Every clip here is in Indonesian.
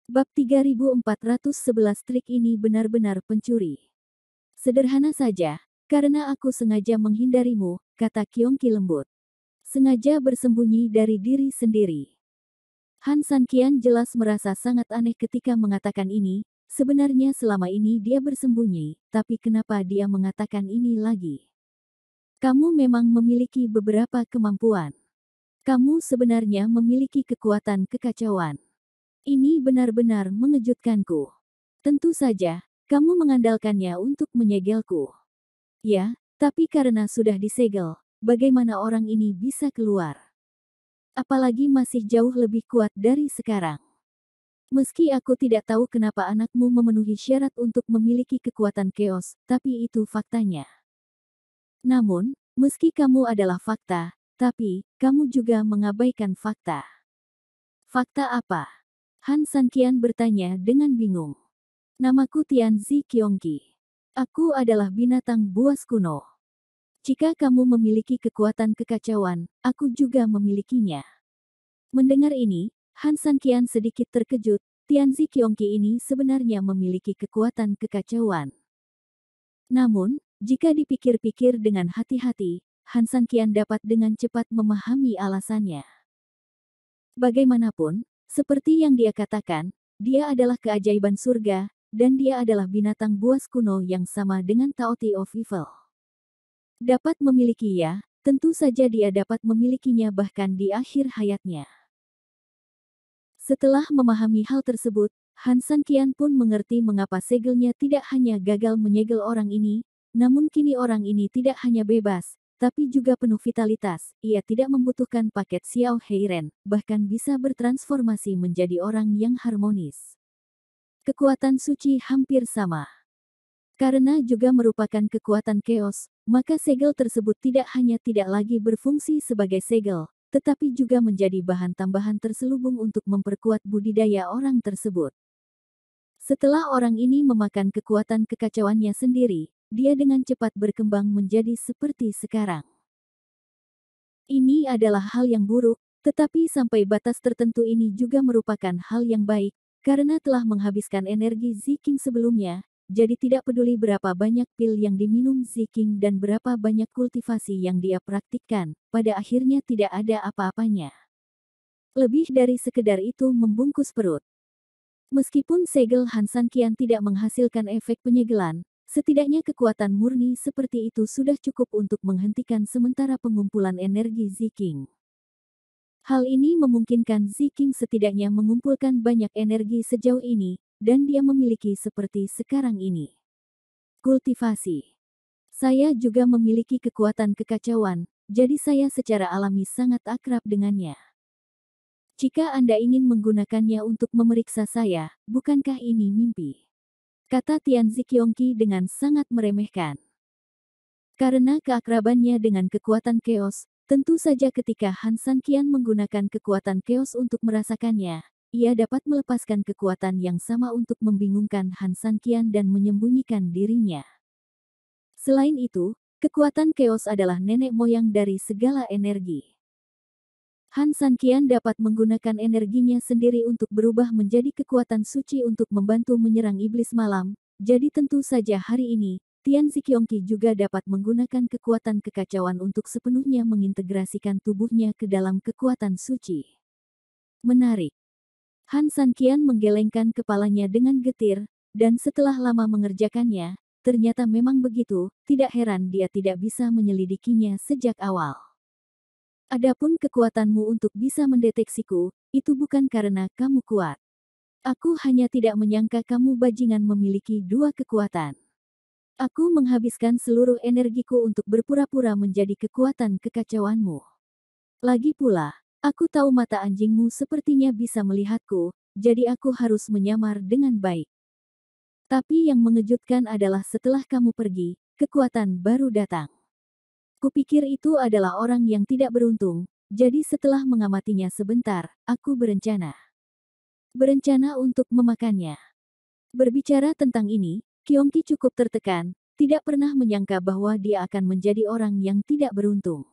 Bab 3411 trik ini benar-benar pencuri. Sederhana saja, karena aku sengaja menghindarimu, kata Kyongki lembut. Sengaja bersembunyi dari diri sendiri. Han Sanqian jelas merasa sangat aneh ketika mengatakan ini, sebenarnya selama ini dia bersembunyi, tapi kenapa dia mengatakan ini lagi? Kamu memang memiliki beberapa kemampuan. Kamu sebenarnya memiliki kekuatan kekacauan. Ini benar-benar mengejutkanku. Tentu saja, kamu mengandalkannya untuk menyegelku. Ya, tapi karena sudah disegel, bagaimana orang ini bisa keluar? Apalagi masih jauh lebih kuat dari sekarang. Meski aku tidak tahu kenapa anakmu memenuhi syarat untuk memiliki kekuatan keos, tapi itu faktanya. Namun, meski kamu adalah fakta, tapi kamu juga mengabaikan fakta. Fakta apa? Han Sanqian bertanya dengan bingung. Namaku Tianzi Kyongki. Aku adalah binatang buas kuno. Jika kamu memiliki kekuatan kekacauan, aku juga memilikinya. Mendengar ini, Han Sanqian sedikit terkejut. Tianzi Kyongki ini sebenarnya memiliki kekuatan kekacauan. Namun, jika dipikir-pikir dengan hati-hati, Han Sanqian dapat dengan cepat memahami alasannya. Bagaimanapun, seperti yang dia katakan, dia adalah keajaiban surga, dan dia adalah binatang buas kuno yang sama dengan Taoti of Evil. Dapat memilikinya, tentu saja dia dapat memilikinya bahkan di akhir hayatnya. Setelah memahami hal tersebut, Han Sanqian pun mengerti mengapa segelnya tidak hanya gagal menyegel orang ini, namun kini orang ini tidak hanya bebas, tapi juga penuh vitalitas. Ia tidak membutuhkan paket Xiao Heiren, bahkan bisa bertransformasi menjadi orang yang harmonis. Kekuatan suci hampir sama. Karena juga merupakan kekuatan keos, maka segel tersebut tidak hanya tidak lagi berfungsi sebagai segel, tetapi juga menjadi bahan tambahan terselubung untuk memperkuat budidaya orang tersebut. Setelah orang ini memakan kekuatan kekacauannya sendiri, dia dengan cepat berkembang menjadi seperti sekarang. Ini adalah hal yang buruk, tetapi sampai batas tertentu ini juga merupakan hal yang baik, karena telah menghabiskan energi Ziking sebelumnya, jadi tidak peduli berapa banyak pil yang diminum Ziking dan berapa banyak kultivasi yang dia praktikkan, pada akhirnya tidak ada apa-apanya. Lebih dari sekedar itu membungkus perut. Meskipun segel Han Sanqian tidak menghasilkan efek penyegelan, setidaknya kekuatan murni seperti itu sudah cukup untuk menghentikan sementara pengumpulan energi Ziking. Hal ini memungkinkan Ziking setidaknya mengumpulkan banyak energi sejauh ini, dan dia memiliki seperti sekarang ini. Kultivasi. Saya juga memiliki kekuatan kekacauan, jadi saya secara alami sangat akrab dengannya. Jika Anda ingin menggunakannya untuk memeriksa saya, bukankah ini mimpi? Kata Tianzi Kyongki dengan sangat meremehkan. Karena keakrabannya dengan kekuatan keos, tentu saja ketika Han Sanqian menggunakan kekuatan keos untuk merasakannya, ia dapat melepaskan kekuatan yang sama untuk membingungkan Han Sanqian dan menyembunyikan dirinya. Selain itu, kekuatan keos adalah nenek moyang dari segala energi. Han Sanqian dapat menggunakan energinya sendiri untuk berubah menjadi kekuatan suci untuk membantu menyerang iblis malam, jadi tentu saja hari ini, Tianzi Kyongki juga dapat menggunakan kekuatan kekacauan untuk sepenuhnya mengintegrasikan tubuhnya ke dalam kekuatan suci. Menarik. Han Sanqian menggelengkan kepalanya dengan getir, dan setelah lama mengerjakannya, ternyata memang begitu, tidak heran dia tidak bisa menyelidikinya sejak awal. Adapun kekuatanmu untuk bisa mendeteksiku, itu bukan karena kamu kuat. Aku hanya tidak menyangka kamu bajingan memiliki dua kekuatan. Aku menghabiskan seluruh energiku untuk berpura-pura menjadi kekuatan kekacauanmu. Lagi pula, aku tahu mata anjingmu sepertinya bisa melihatku, jadi aku harus menyamar dengan baik. Tapi yang mengejutkan adalah setelah kamu pergi, kekuatan baru datang. Kupikir itu adalah orang yang tidak beruntung, jadi setelah mengamatinya sebentar, aku berencana untuk memakannya. Berbicara tentang ini, Kyongki cukup tertekan, tidak pernah menyangka bahwa dia akan menjadi orang yang tidak beruntung.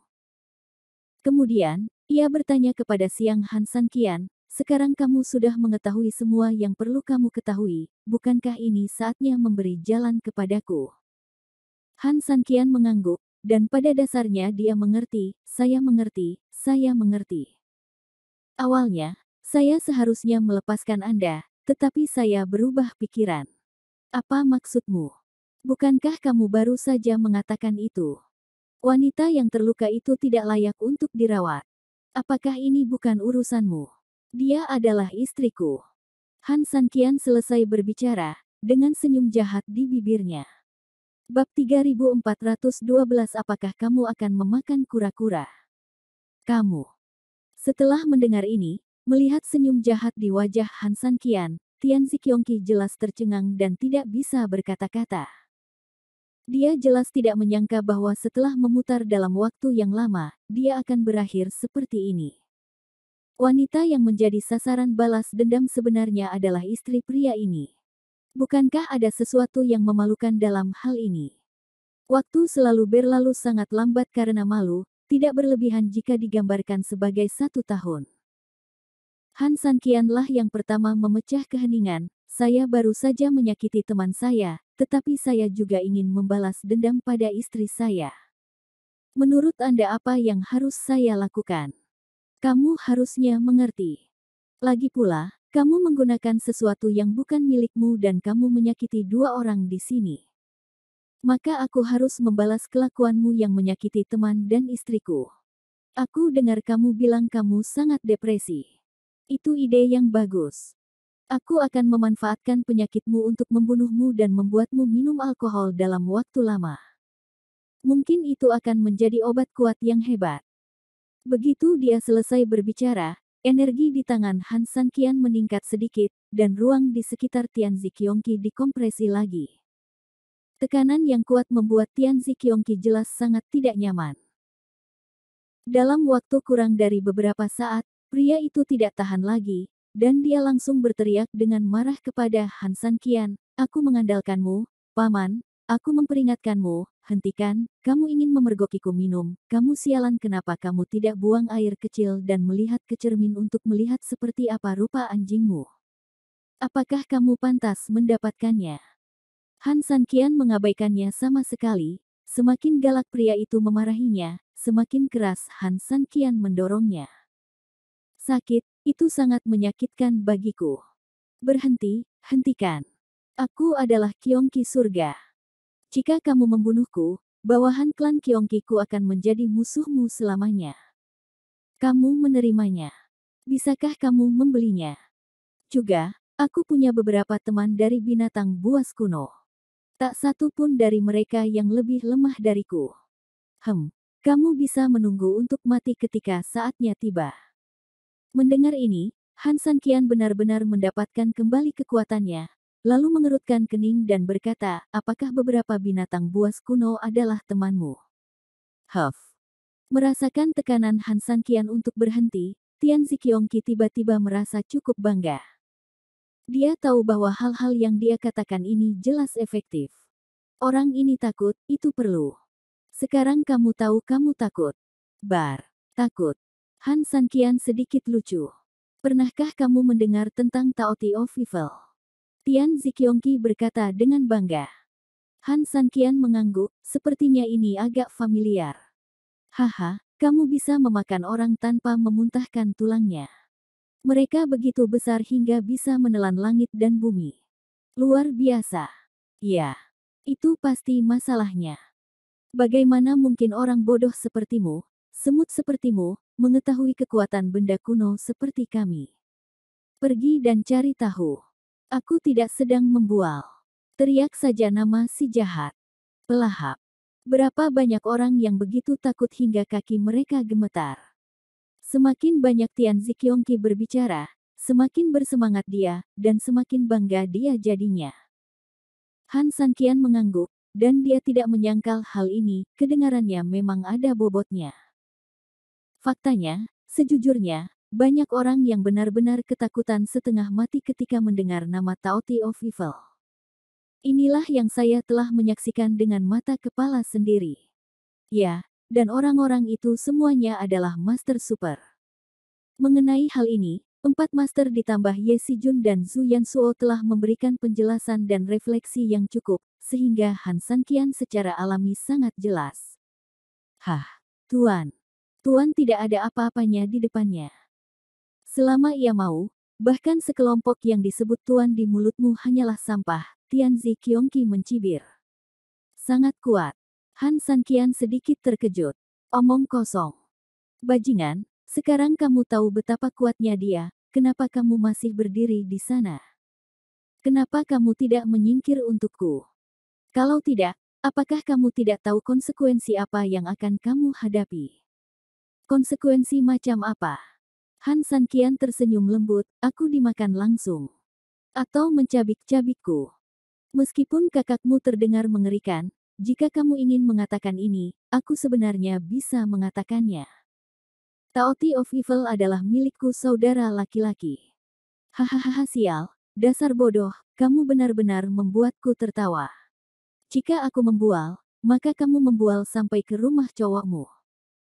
Kemudian, ia bertanya kepada Siang Han Sanqian, Sekarang kamu sudah mengetahui semua yang perlu kamu ketahui, bukankah ini saatnya memberi jalan kepadaku? Han Sanqian mengangguk, dan pada dasarnya dia mengerti, saya mengerti, saya mengerti. Awalnya, saya seharusnya melepaskan Anda, tetapi saya berubah pikiran. Apa maksudmu? Bukankah kamu baru saja mengatakan itu? Wanita yang terluka itu tidak layak untuk dirawat. Apakah ini bukan urusanmu? Dia adalah istriku. Han Sanqian selesai berbicara, dengan senyum jahat di bibirnya. Bab 3412 Apakah kamu akan memakan kura-kura? Kamu. Setelah mendengar ini, melihat senyum jahat di wajah Han Sanqian, Tian Ziqiongqi jelas tercengang dan tidak bisa berkata-kata. Dia jelas tidak menyangka bahwa setelah memutar dalam waktu yang lama, dia akan berakhir seperti ini. Wanita yang menjadi sasaran balas dendam sebenarnya adalah istri pria ini. Bukankah ada sesuatu yang memalukan dalam hal ini? Waktu selalu berlalu sangat lambat karena malu, tidak berlebihan jika digambarkan sebagai 1 tahun. Han Sanqianlah yang pertama memecah keheningan, saya baru saja menyakiti teman saya, tetapi saya juga ingin membalas dendam pada istri saya. Menurut Anda apa yang harus saya lakukan? Kamu harusnya mengerti. Lagi pula, kamu menggunakan sesuatu yang bukan milikmu dan kamu menyakiti 2 orang di sini. Maka aku harus membalas kelakuanmu yang menyakiti teman dan istriku. Aku dengar kamu bilang kamu sangat depresi. Itu ide yang bagus. Aku akan memanfaatkan penyakitmu untuk membunuhmu dan membuatmu minum alkohol dalam waktu lama. Mungkin itu akan menjadi obat kuat yang hebat. Begitu dia selesai berbicara, energi di tangan Han Sanqian meningkat sedikit, dan ruang di sekitar Tian Ziqiongqi dikompresi lagi. Tekanan yang kuat membuat Tian Ziqiongqi jelas sangat tidak nyaman. Dalam waktu kurang dari beberapa saat, pria itu tidak tahan lagi, dan dia langsung berteriak dengan marah kepada Han Sanqian, "Aku mengandalkanmu, Paman, aku memperingatkanmu, hentikan, kamu ingin memergokiku minum, kamu sialan kenapa kamu tidak buang air kecil dan melihat ke cermin untuk melihat seperti apa rupa anjingmu? Apakah kamu pantas mendapatkannya?" Han Sanqian mengabaikannya sama sekali, semakin galak pria itu memarahinya, semakin keras Han Sanqian mendorongnya. "Sakit, itu sangat menyakitkan bagiku. Berhenti, hentikan. Aku adalah Qiongqi surga. Jika kamu membunuhku, bawahan klan Qiongqiku akan menjadi musuhmu selamanya. Kamu menerimanya. Bisakah kamu membelinya? Juga, aku punya beberapa teman dari binatang buas kuno. Tak satu pun dari mereka yang lebih lemah dariku. Kamu bisa menunggu untuk mati ketika saatnya tiba." Mendengar ini, Han Sanqian benar-benar mendapatkan kembali kekuatannya, lalu mengerutkan kening dan berkata, "Apakah beberapa binatang buas kuno adalah temanmu?" Merasakan tekanan Han Sanqian untuk berhenti, Tian Ziqiongqi tiba-tiba merasa cukup bangga. Dia tahu bahwa hal-hal yang dia katakan ini jelas efektif. Orang ini takut, itu perlu. Sekarang kamu tahu kamu takut. Takut. Han Sanqian sedikit lucu. Pernahkah kamu mendengar tentang Taoti of Evil? Tian Ziqiongqi berkata dengan bangga. Han Sanqian mengangguk, sepertinya ini agak familiar. Haha, kamu bisa memakan orang tanpa memuntahkan tulangnya. Mereka begitu besar hingga bisa menelan langit dan bumi. Luar biasa. Ya, itu pasti masalahnya. Bagaimana mungkin orang bodoh sepertimu, semut sepertimu, mengetahui kekuatan benda kuno seperti kami? Pergi dan cari tahu. Aku tidak sedang membual. Teriak saja nama si jahat. Pelahap. Berapa banyak orang yang begitu takut hingga kaki mereka gemetar. Semakin banyak Tian Ziqiongqi berbicara, semakin bersemangat dia, dan semakin bangga dia jadinya. Han Sanqian mengangguk, dan dia tidak menyangkal hal ini, kedengarannya memang ada bobotnya. Faktanya, sejujurnya, banyak orang yang benar-benar ketakutan setengah mati ketika mendengar nama Taoti of Evil. Inilah yang saya telah menyaksikan dengan mata kepala sendiri. Ya, dan orang-orang itu semuanya adalah Master Super. Mengenai hal ini, Empat master ditambah Ye Sijun dan Zhu Yansuo telah memberikan penjelasan dan refleksi yang cukup, sehingga Han Sanqian secara alami sangat jelas. Hah, Tuan. Tuan tidak ada apa-apanya di depannya. Selama ia mau, bahkan sekelompok yang disebut Tuan di mulutmu hanyalah sampah, Tianzi Qiongqi mencibir. Sangat kuat. Han Sanqian sedikit terkejut. Omong kosong. Bajingan, sekarang kamu tahu betapa kuatnya dia, kenapa kamu masih berdiri di sana? Kenapa kamu tidak menyingkir untukku? Kalau tidak, apakah kamu tidak tahu konsekuensi apa yang akan kamu hadapi? Konsekuensi macam apa? Han Sanqian tersenyum lembut, aku dimakan langsung. Atau mencabik-cabikku. Meskipun kakakmu terdengar mengerikan, jika kamu ingin mengatakan ini, aku sebenarnya bisa mengatakannya. Taoti of Evil adalah milikku saudara laki-laki. Hahaha sial, dasar bodoh, kamu benar-benar membuatku tertawa. Jika aku membual, maka kamu membual sampai ke rumah cowokmu.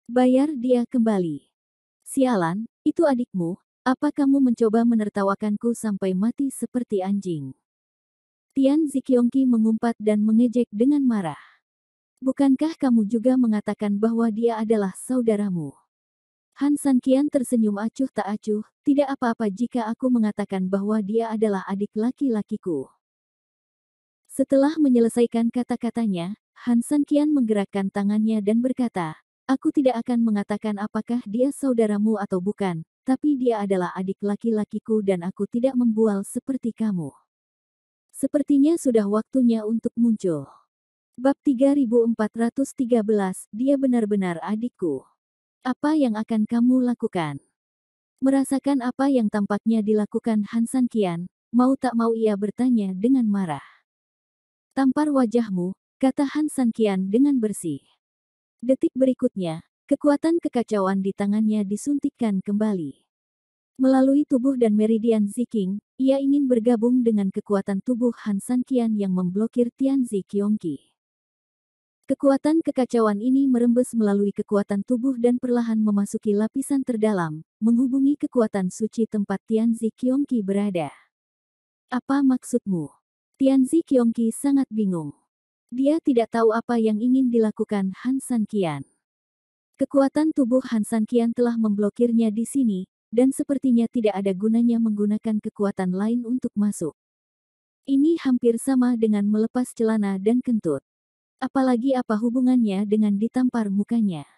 Bayar dia kembali. Sialan, itu adikmu, apa kamu mencoba menertawakanku sampai mati seperti anjing? Tian Ziqiongqi mengumpat dan mengejek dengan marah. Bukankah kamu juga mengatakan bahwa dia adalah saudaramu? Han Sanqian tersenyum acuh tak acuh, tidak apa-apa jika aku mengatakan bahwa dia adalah adik laki-lakiku. Setelah menyelesaikan kata-katanya, Han Sanqian menggerakkan tangannya dan berkata, aku tidak akan mengatakan apakah dia saudaramu atau bukan, tapi dia adalah adik laki-lakiku dan aku tidak membual seperti kamu. Sepertinya sudah waktunya untuk muncul. Bab 3413, dia benar-benar adikku. Apa yang akan kamu lakukan? Merasakan apa yang tampaknya dilakukan Han Sanqian, mau tak mau ia bertanya dengan marah. Tampar wajahmu, kata Han Sanqian dengan bersih. Detik berikutnya, kekuatan kekacauan di tangannya disuntikkan kembali. Melalui tubuh dan meridian Ziqing, ia ingin bergabung dengan kekuatan tubuh Han Sanqian yang memblokir Tianzi Qiongqi. Kekuatan kekacauan ini merembes melalui kekuatan tubuh dan perlahan memasuki lapisan terdalam, menghubungi kekuatan suci tempat Tianzi Qiongqi berada. Apa maksudmu? Tianzi Qiongqi sangat bingung. Dia tidak tahu apa yang ingin dilakukan Han Sanqian. Kekuatan tubuh Han Sanqian telah memblokirnya di sini, dan sepertinya tidak ada gunanya menggunakan kekuatan lain untuk masuk. Ini hampir sama dengan melepas celana dan kentut. Apalagi apa hubungannya dengan ditampar mukanya.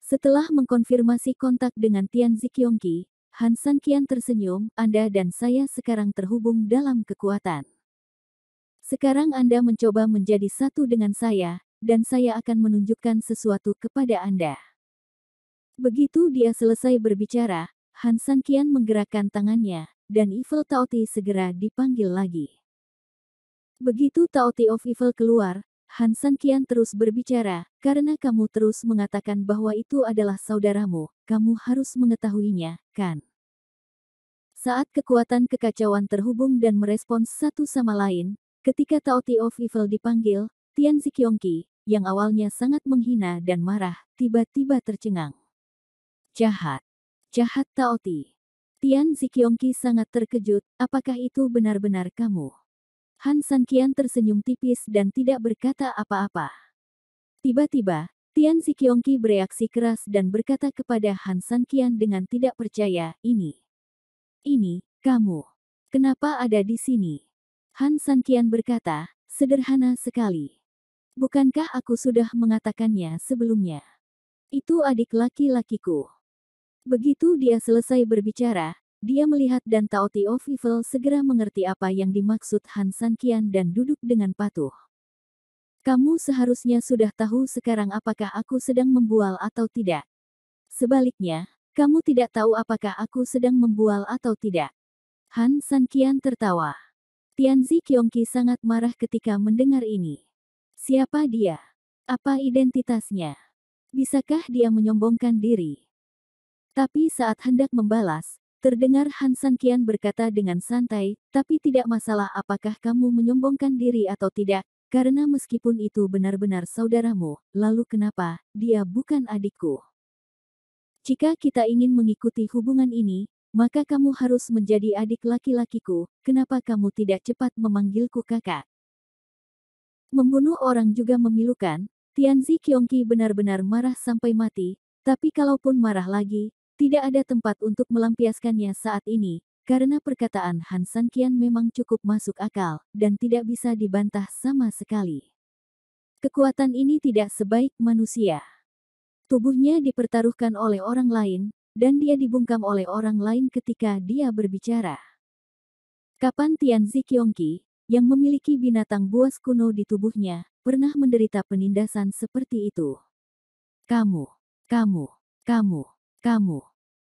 Setelah mengkonfirmasi kontak dengan Tianzi Qiongqi, Han Sanqian tersenyum, Anda dan saya sekarang terhubung dalam kekuatan. Sekarang Anda mencoba menjadi satu dengan saya, dan saya akan menunjukkan sesuatu kepada Anda. Begitu dia selesai berbicara, Han Sanqian menggerakkan tangannya, dan Evil Taoti segera dipanggil lagi. Begitu Taoti of Evil keluar, Han Sanqian terus berbicara, karena kamu terus mengatakan bahwa itu adalah saudaramu, kamu harus mengetahuinya, kan? Saat kekuatan kekacauan terhubung dan merespons satu sama lain, ketika Taoti of Evil dipanggil, Tianzi Qiongqi, yang awalnya sangat menghina dan marah, tiba-tiba tercengang. Jahat. Jahat Taoti. Tianzi Qiongqi sangat terkejut, apakah itu benar-benar kamu? Han Sanqian tersenyum tipis dan tidak berkata apa-apa. Tiba-tiba, Tianzi Qiongqi bereaksi keras dan berkata kepada Han Sanqian dengan tidak percaya, ini, kamu. Kenapa ada di sini? Han Sanqian berkata, sederhana sekali. Bukankah aku sudah mengatakannya sebelumnya? Itu adik laki-lakiku. Begitu dia selesai berbicara, dia melihat dan Taoti of Evil segera mengerti apa yang dimaksud Han Sanqian dan duduk dengan patuh. Kamu seharusnya sudah tahu sekarang apakah aku sedang membual atau tidak. Sebaliknya, kamu tidak tahu apakah aku sedang membual atau tidak. Han Sanqian tertawa. Tianzi Qiongqi sangat marah ketika mendengar ini. Siapa dia? Apa identitasnya? Bisakah dia menyombongkan diri? Tapi saat hendak membalas, terdengar Han Sanqian berkata dengan santai, tapi tidak masalah apakah kamu menyombongkan diri atau tidak, karena meskipun itu benar-benar saudaramu, lalu kenapa, dia bukan adikku. Jika kita ingin mengikuti hubungan ini, maka kamu harus menjadi adik laki-lakiku. Kenapa kamu tidak cepat memanggilku kakak? Membunuh orang juga memilukan. Tianzi Qiongqi benar-benar marah sampai mati, tapi kalaupun marah lagi, tidak ada tempat untuk melampiaskannya saat ini, karena perkataan Han Sanqian memang cukup masuk akal, dan tidak bisa dibantah sama sekali. Kekuatan ini tidak sebaik manusia. Tubuhnya dipertaruhkan oleh orang lain, dan dia dibungkam oleh orang lain ketika dia berbicara. Kapan Tianzi Qiongqi, yang memiliki binatang buas kuno di tubuhnya, pernah menderita penindasan seperti itu? Kamu, kamu, kamu.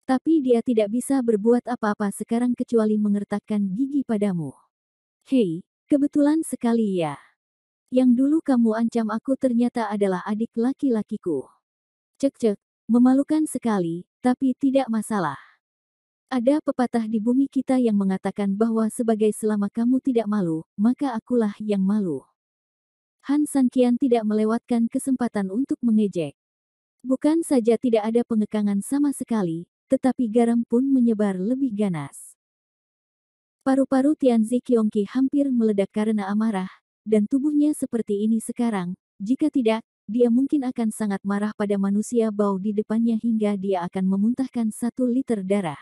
Tapi dia tidak bisa berbuat apa-apa sekarang kecuali mengertakkan gigi padamu. Hei, kebetulan sekali ya. Yang dulu kamu ancam aku ternyata adalah adik laki-lakiku. Cek-cek, memalukan sekali, tapi tidak masalah. Ada pepatah di bumi kita yang mengatakan bahwa sebagai selama kamu tidak malu, maka akulah yang malu. Han Sanqian tidak melewatkan kesempatan untuk mengejek. Bukan saja tidak ada pengekangan sama sekali, tetapi garam pun menyebar lebih ganas. Paru-paru Tianzi Qiongqi hampir meledak karena amarah, dan tubuhnya seperti ini sekarang. Jika tidak, dia mungkin akan sangat marah pada manusia bau di depannya hingga dia akan memuntahkan 1 liter darah.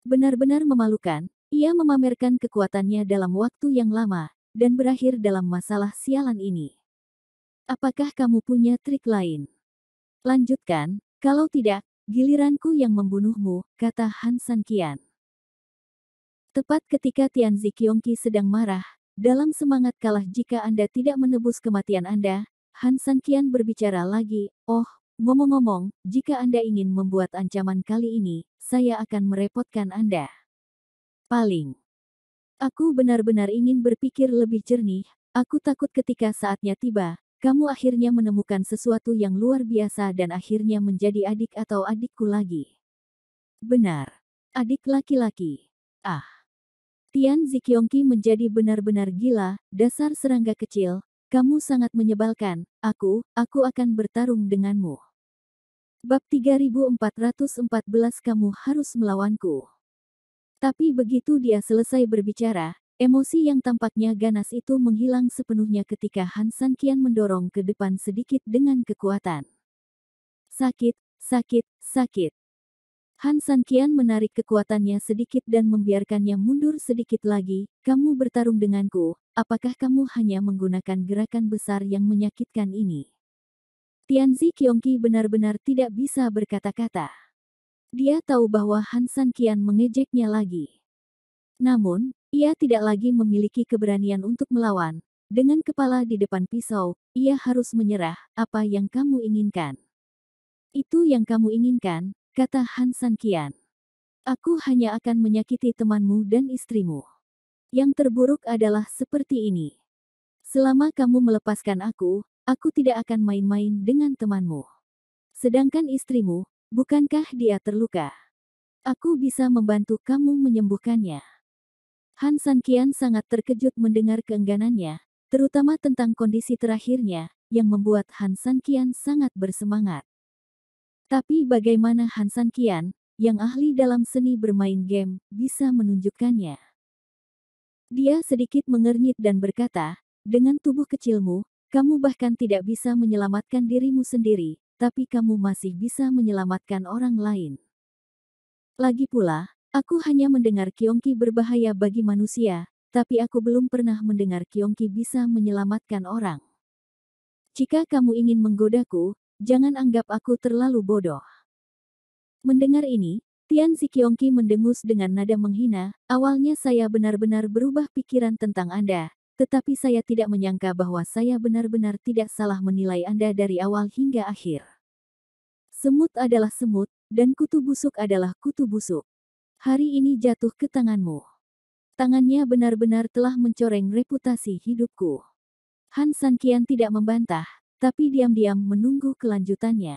Benar-benar memalukan, ia memamerkan kekuatannya dalam waktu yang lama, dan berakhir dalam masalah sialan ini. Apakah kamu punya trik lain? Lanjutkan, kalau tidak, giliranku yang membunuhmu, kata Han Sanqian. Tepat ketika Tianzi Qiongqi sedang marah, dalam semangat kalah jika Anda tidak menebus kematian Anda, Han Sanqian berbicara lagi, oh, ngomong-ngomong, jika Anda ingin membuat ancaman kali ini, saya akan merepotkan Anda. Paling. Aku benar-benar ingin berpikir lebih jernih, aku takut ketika saatnya tiba, kamu akhirnya menemukan sesuatu yang luar biasa dan akhirnya menjadi adik atau adikku lagi. Benar. Adik laki-laki. Ah. Tianzi Qiongqi menjadi benar-benar gila, dasar serangga kecil, kamu sangat menyebalkan, aku akan bertarung denganmu. Bab 3414 kamu harus melawanku. Tapi begitu dia selesai berbicara, emosi yang tampaknya ganas itu menghilang sepenuhnya ketika Han Sanqian mendorong ke depan sedikit dengan kekuatan. Sakit, sakit, sakit. Han Sanqian menarik kekuatannya sedikit dan membiarkannya mundur sedikit lagi. Kamu bertarung denganku, apakah kamu hanya menggunakan gerakan besar yang menyakitkan ini? Tianzi Qiongqi benar-benar tidak bisa berkata-kata. Dia tahu bahwa Han Sanqian mengejeknya lagi. Namun, ia tidak lagi memiliki keberanian untuk melawan. Dengan kepala di depan pisau, ia harus menyerah. Apa yang kamu inginkan? Itu yang kamu inginkan, kata Han Sanqian. Aku hanya akan menyakiti temanmu dan istrimu. Yang terburuk adalah seperti ini. Selama kamu melepaskan aku tidak akan main-main dengan temanmu. Sedangkan istrimu, bukankah dia terluka? Aku bisa membantu kamu menyembuhkannya. Han Sanqian sangat terkejut mendengar keengganannya, terutama tentang kondisi terakhirnya, yang membuat Han Sanqian sangat bersemangat. Tapi bagaimana Han Sanqian, yang ahli dalam seni bermain game, bisa menunjukkannya? Dia sedikit mengernyit dan berkata, dengan tubuh kecilmu, kamu bahkan tidak bisa menyelamatkan dirimu sendiri, tapi kamu masih bisa menyelamatkan orang lain. Lagi pula, aku hanya mendengar Qiongqi berbahaya bagi manusia, tapi aku belum pernah mendengar Qiongqi bisa menyelamatkan orang. Jika kamu ingin menggodaku, jangan anggap aku terlalu bodoh. Mendengar ini, Tianzi Qiongqi mendengus dengan nada menghina, awalnya saya benar-benar berubah pikiran tentang Anda. Tetapi saya tidak menyangka bahwa saya benar-benar tidak salah menilai Anda dari awal hingga akhir. Semut adalah semut, dan kutu busuk adalah kutu busuk. Hari ini jatuh ke tanganmu. Tangannya benar-benar telah mencoreng reputasi hidupku. Han Sanqian tidak membantah, tapi diam-diam menunggu kelanjutannya.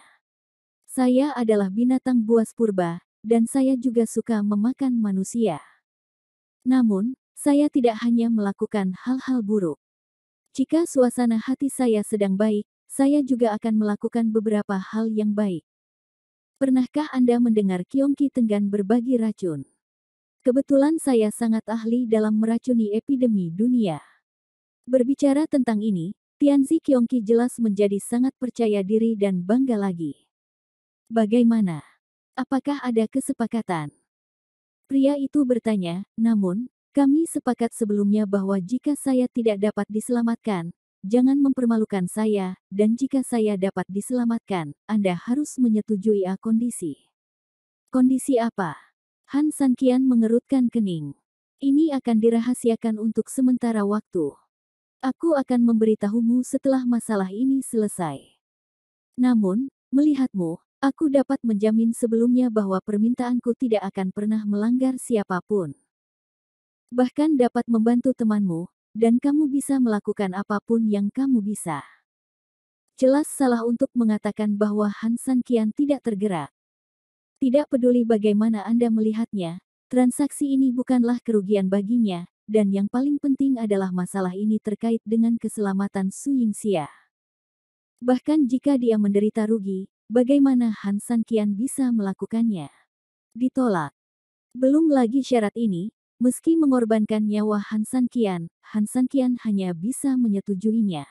Saya adalah binatang buas purba, dan saya juga suka memakan manusia. Namun, saya tidak hanya melakukan hal-hal buruk. Jika suasana hati saya sedang baik, saya juga akan melakukan beberapa hal yang baik. Pernahkah Anda mendengar Kyongki Tenggan berbagi racun? Kebetulan saya sangat ahli dalam meracuni epidemi dunia. Berbicara tentang ini, Tianzi Kyongki jelas menjadi sangat percaya diri dan bangga lagi. Bagaimana? Apakah ada kesepakatan? Pria itu bertanya, namun, kami sepakat sebelumnya bahwa jika saya tidak dapat diselamatkan, jangan mempermalukan saya, dan jika saya dapat diselamatkan, Anda harus menyetujui kondisi. Kondisi apa? Han Sanqian mengerutkan kening. Ini akan dirahasiakan untuk sementara waktu. Aku akan memberitahumu setelah masalah ini selesai. Namun, melihatmu, aku dapat menjamin sebelumnya bahwa permintaanku tidak akan pernah melanggar siapapun. Bahkan dapat membantu temanmu, dan kamu bisa melakukan apapun yang kamu bisa. Jelas salah untuk mengatakan bahwa Han Sanqian tidak tergerak. Tidak peduli bagaimana Anda melihatnya, transaksi ini bukanlah kerugian baginya, dan yang paling penting adalah masalah ini terkait dengan keselamatan Su Yingxia. Bahkan jika dia menderita rugi, bagaimana Han Sanqian bisa melakukannya? Ditolak. Belum lagi syarat ini, meski mengorbankan nyawa Han Sanqian hanya bisa menyetujuinya.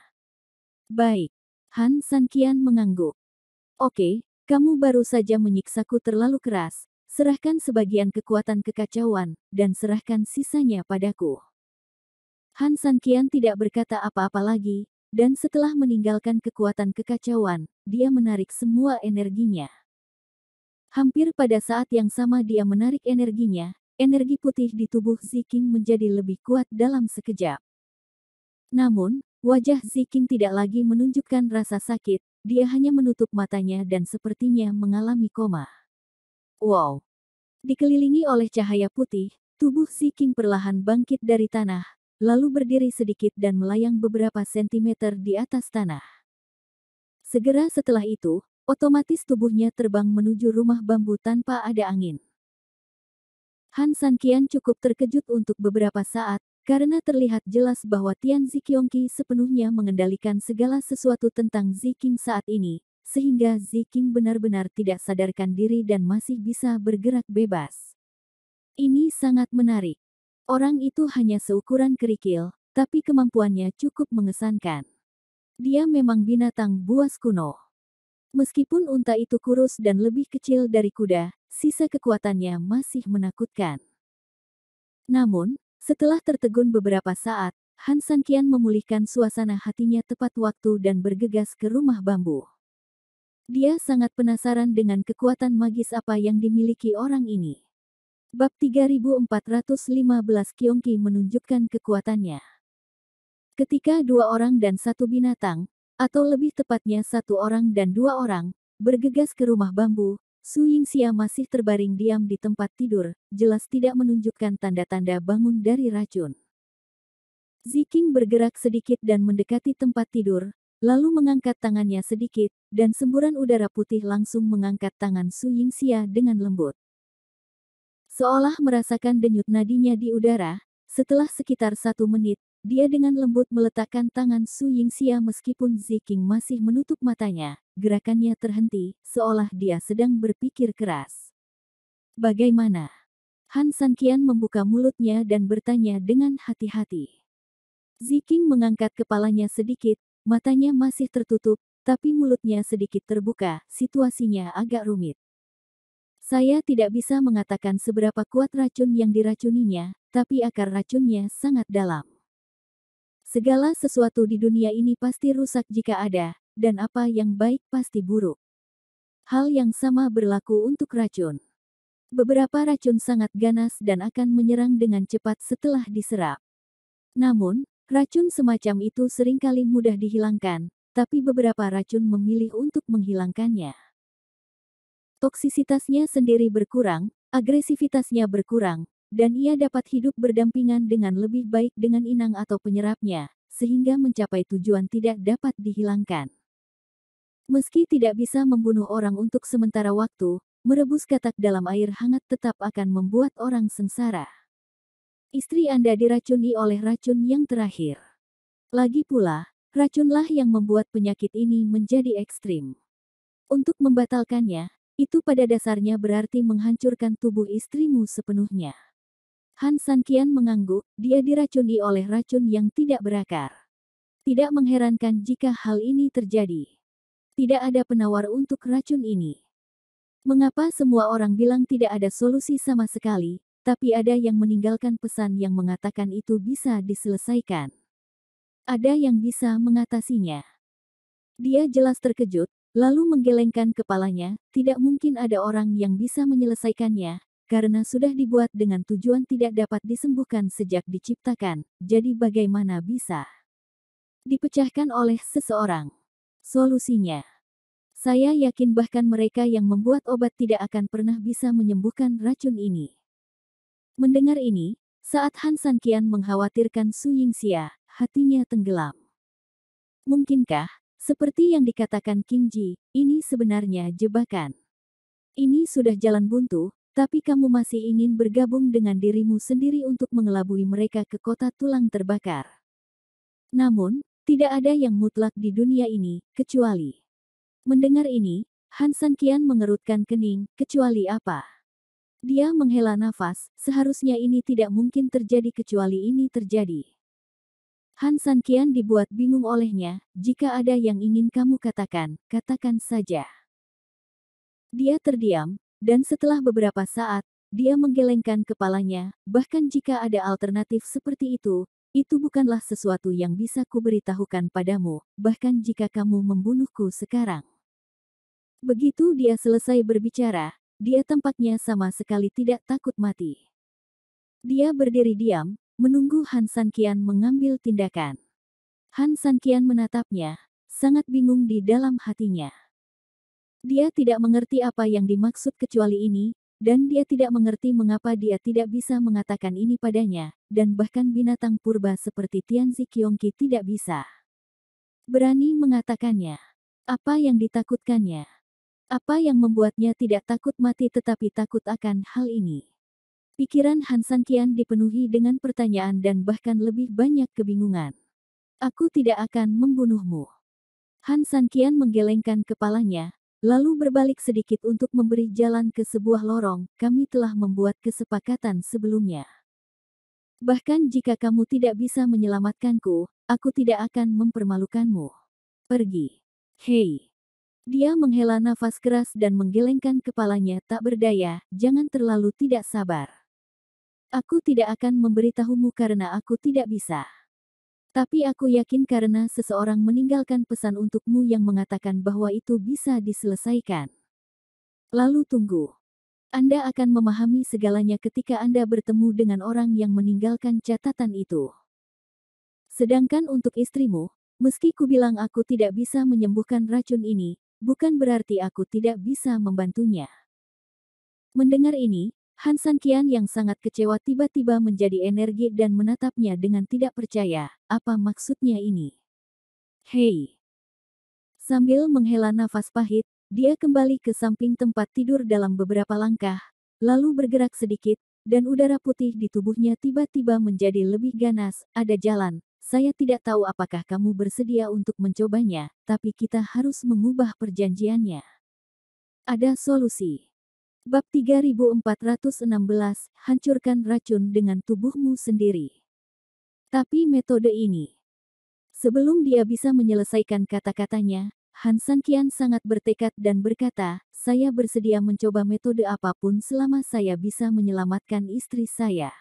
Baik. Han Sanqian mengangguk. Oke, kamu baru saja menyiksaku terlalu keras. Serahkan sebagian kekuatan kekacauan, dan serahkan sisanya padaku. Han Sanqian tidak berkata apa-apa lagi, dan setelah meninggalkan kekuatan kekacauan, dia menarik semua energinya. Hampir pada saat yang sama dia menarik energinya, energi putih di tubuh Ziking menjadi lebih kuat dalam sekejap. Namun, wajah Ziking tidak lagi menunjukkan rasa sakit, dia hanya menutup matanya dan sepertinya mengalami koma. Wow! Dikelilingi oleh cahaya putih, tubuh Ziking perlahan bangkit dari tanah, lalu berdiri sedikit dan melayang beberapa sentimeter di atas tanah. Segera setelah itu, otomatis tubuhnya terbang menuju rumah bambu tanpa ada angin. Han Sanqian cukup terkejut untuk beberapa saat, karena terlihat jelas bahwa Tianzi Kyongki sepenuhnya mengendalikan segala sesuatu tentang Ziking saat ini, sehingga Ziking benar-benar tidak sadarkan diri dan masih bisa bergerak bebas. Ini sangat menarik. Orang itu hanya seukuran kerikil, tapi kemampuannya cukup mengesankan. Dia memang binatang buas kuno. Meskipun unta itu kurus dan lebih kecil dari kuda, sisa kekuatannya masih menakutkan. Namun, setelah tertegun beberapa saat, Han Sanqian memulihkan suasana hatinya tepat waktu dan bergegas ke rumah bambu. Dia sangat penasaran dengan kekuatan magis apa yang dimiliki orang ini. Bab 3415 Kyongki menunjukkan kekuatannya. Ketika dua orang dan satu binatang, atau lebih tepatnya satu orang dan dua orang, bergegas ke rumah bambu, Su Yingxia masih terbaring diam di tempat tidur, jelas tidak menunjukkan tanda-tanda bangun dari racun. Ziking bergerak sedikit dan mendekati tempat tidur, lalu mengangkat tangannya sedikit, dan semburan udara putih langsung mengangkat tangan Su Yingxia dengan lembut. Seolah merasakan denyut nadinya di udara, setelah sekitar 1 menit, dia dengan lembut meletakkan tangan Su Yingxia meskipun Ziking masih menutup matanya, gerakannya terhenti, seolah dia sedang berpikir keras. Bagaimana? Han Sanqian membuka mulutnya dan bertanya dengan hati-hati. Ziking mengangkat kepalanya sedikit, matanya masih tertutup, tapi mulutnya sedikit terbuka, situasinya agak rumit. Saya tidak bisa mengatakan seberapa kuat racun yang diracuninya, tapi akar racunnya sangat dalam. Segala sesuatu di dunia ini pasti rusak jika ada, dan apa yang baik pasti buruk. Hal yang sama berlaku untuk racun. Beberapa racun sangat ganas dan akan menyerang dengan cepat setelah diserap. Namun, racun semacam itu seringkali mudah dihilangkan, tapi beberapa racun memilih untuk menghilangkannya. Toksisitasnya sendiri berkurang, agresivitasnya berkurang, dan ia dapat hidup berdampingan dengan lebih baik dengan inang atau penyerapnya, sehingga mencapai tujuan tidak dapat dihilangkan. Meski tidak bisa membunuh orang untuk sementara waktu, merebus katak dalam air hangat tetap akan membuat orang sengsara. Istri Anda diracuni oleh racun yang terakhir. Lagi pula, racunlah yang membuat penyakit ini menjadi ekstrim. Untuk membatalkannya, Itu pada dasarnya berarti menghancurkan tubuh istrimu sepenuhnya. Han Sanqian mengangguk, dia diracuni oleh racun yang tidak berakar. Tidak mengherankan jika hal ini terjadi. Tidak ada penawar untuk racun ini. Mengapa semua orang bilang tidak ada solusi sama sekali, tapi ada yang meninggalkan pesan yang mengatakan itu bisa diselesaikan. Ada yang bisa mengatasinya. Dia jelas terkejut, lalu menggelengkan kepalanya, tidak mungkin ada orang yang bisa menyelesaikannya, karena sudah dibuat dengan tujuan tidak dapat disembuhkan sejak diciptakan, jadi bagaimana bisa dipecahkan oleh seseorang? Solusinya, saya yakin bahkan mereka yang membuat obat tidak akan pernah bisa menyembuhkan racun ini. Mendengar ini, saat Han Sanqian mengkhawatirkan Su Yingxia, hatinya tenggelam. Mungkinkah, seperti yang dikatakan King Ji, ini sebenarnya jebakan? Ini sudah jalan buntu, tapi kamu masih ingin bergabung dengan dirimu sendiri untuk mengelabui mereka ke kota tulang terbakar. Namun, tidak ada yang mutlak di dunia ini, kecuali. Mendengar ini, Han Sanqian mengerutkan kening, kecuali apa? Dia menghela nafas, seharusnya ini tidak mungkin terjadi kecuali ini terjadi. Han Sanqian dibuat bingung olehnya, jika ada yang ingin kamu katakan, katakan saja. Dia terdiam, dan setelah beberapa saat, dia menggelengkan kepalanya, bahkan jika ada alternatif seperti itu bukanlah sesuatu yang bisa kuberitahukan padamu, bahkan jika kamu membunuhku sekarang. Begitu dia selesai berbicara, dia tampaknya sama sekali tidak takut mati. Dia berdiri diam, menunggu Han Sanqian mengambil tindakan. Han Sanqian menatapnya, sangat bingung di dalam hatinya. Dia tidak mengerti apa yang dimaksud kecuali ini, dan dia tidak mengerti mengapa dia tidak bisa mengatakan ini padanya, dan bahkan binatang purba seperti Tianzi Qiongqi tidak bisa berani mengatakannya. Apa yang ditakutkannya? Apa yang membuatnya tidak takut mati tetapi takut akan hal ini? Pikiran Han Sanqian dipenuhi dengan pertanyaan dan bahkan lebih banyak kebingungan. Aku tidak akan membunuhmu. Han Sanqian menggelengkan kepalanya, lalu berbalik sedikit untuk memberi jalan ke sebuah lorong. Kami telah membuat kesepakatan sebelumnya. Bahkan jika kamu tidak bisa menyelamatkanku, aku tidak akan mempermalukanmu. Pergi. Hei. Dia menghela nafas keras dan menggelengkan kepalanya tak berdaya, jangan terlalu tidak sabar. Aku tidak akan memberitahumu karena aku tidak bisa. Tapi aku yakin karena seseorang meninggalkan pesan untukmu yang mengatakan bahwa itu bisa diselesaikan. Lalu tunggu. Anda akan memahami segalanya ketika Anda bertemu dengan orang yang meninggalkan catatan itu. Sedangkan untuk istrimu, meski ku bilang aku tidak bisa menyembuhkan racun ini, bukan berarti aku tidak bisa membantunya. Mendengar ini, Han Sanqian yang sangat kecewa tiba-tiba menjadi energi dan menatapnya dengan tidak percaya. Apa maksudnya ini? Hei. Sambil menghela nafas pahit, dia kembali ke samping tempat tidur dalam beberapa langkah, lalu bergerak sedikit, dan udara putih di tubuhnya tiba-tiba menjadi lebih ganas. Ada jalan, saya tidak tahu apakah kamu bersedia untuk mencobanya, tapi kita harus mengubah perjanjiannya. Ada solusi. Bab 3416, hancurkan racun dengan tubuhmu sendiri. Tapi metode ini. Sebelum dia bisa menyelesaikan kata-katanya, Han Sanqian sangat bertekad dan berkata, saya bersedia mencoba metode apapun selama saya bisa menyelamatkan istri saya.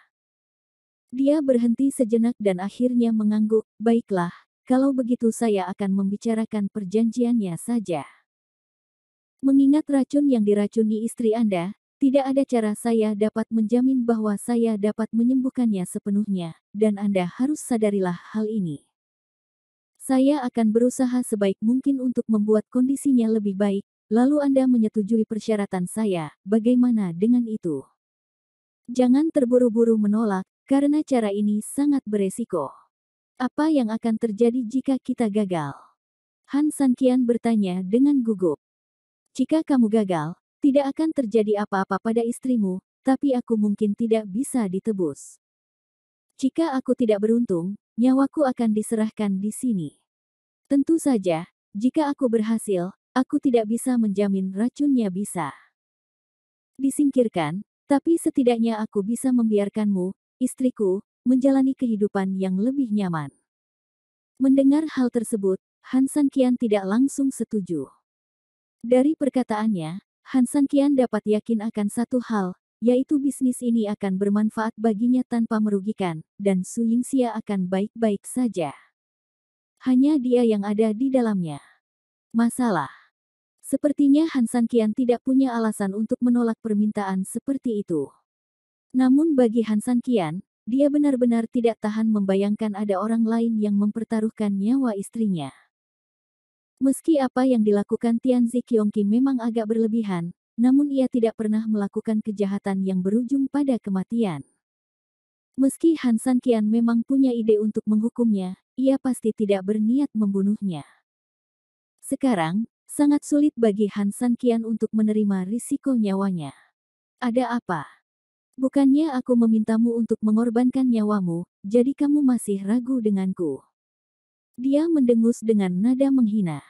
Dia berhenti sejenak dan akhirnya mengangguk, baiklah, kalau begitu saya akan membicarakan perjanjiannya saja. Mengingat racun yang diracuni istri Anda, tidak ada cara saya dapat menjamin bahwa saya dapat menyembuhkannya sepenuhnya, dan Anda harus sadarilah hal ini. Saya akan berusaha sebaik mungkin untuk membuat kondisinya lebih baik, lalu Anda menyetujui persyaratan saya, bagaimana dengan itu? Jangan terburu-buru menolak, karena cara ini sangat beresiko. Apa yang akan terjadi jika kita gagal? Han Sanqian bertanya dengan gugup. Jika kamu gagal, tidak akan terjadi apa-apa pada istrimu, tapi aku mungkin tidak bisa ditebus. Jika aku tidak beruntung, nyawaku akan diserahkan di sini. Tentu saja, jika aku berhasil, aku tidak bisa menjamin racunnya bisa disingkirkan, tapi setidaknya aku bisa membiarkanmu, istriku, menjalani kehidupan yang lebih nyaman. Mendengar hal tersebut, Han Sanqian tidak langsung setuju. Dari perkataannya, Han Sanqian dapat yakin akan satu hal, yaitu bisnis ini akan bermanfaat baginya tanpa merugikan, dan Su Yingxia akan baik-baik saja. Hanya dia yang ada di dalamnya. Masalah. Sepertinya Han Sanqian tidak punya alasan untuk menolak permintaan seperti itu. Namun bagi Han Sanqian, dia benar-benar tidak tahan membayangkan ada orang lain yang mempertaruhkan nyawa istrinya. Meski apa yang dilakukan Tian Ziqiongqi memang agak berlebihan, namun ia tidak pernah melakukan kejahatan yang berujung pada kematian. Meski Han Sanqian memang punya ide untuk menghukumnya, ia pasti tidak berniat membunuhnya. Sekarang, sangat sulit bagi Han Sanqian untuk menerima risiko nyawanya. Ada apa? Bukannya aku memintamu untuk mengorbankan nyawamu, jadi kamu masih ragu denganku. Dia mendengus dengan nada menghina.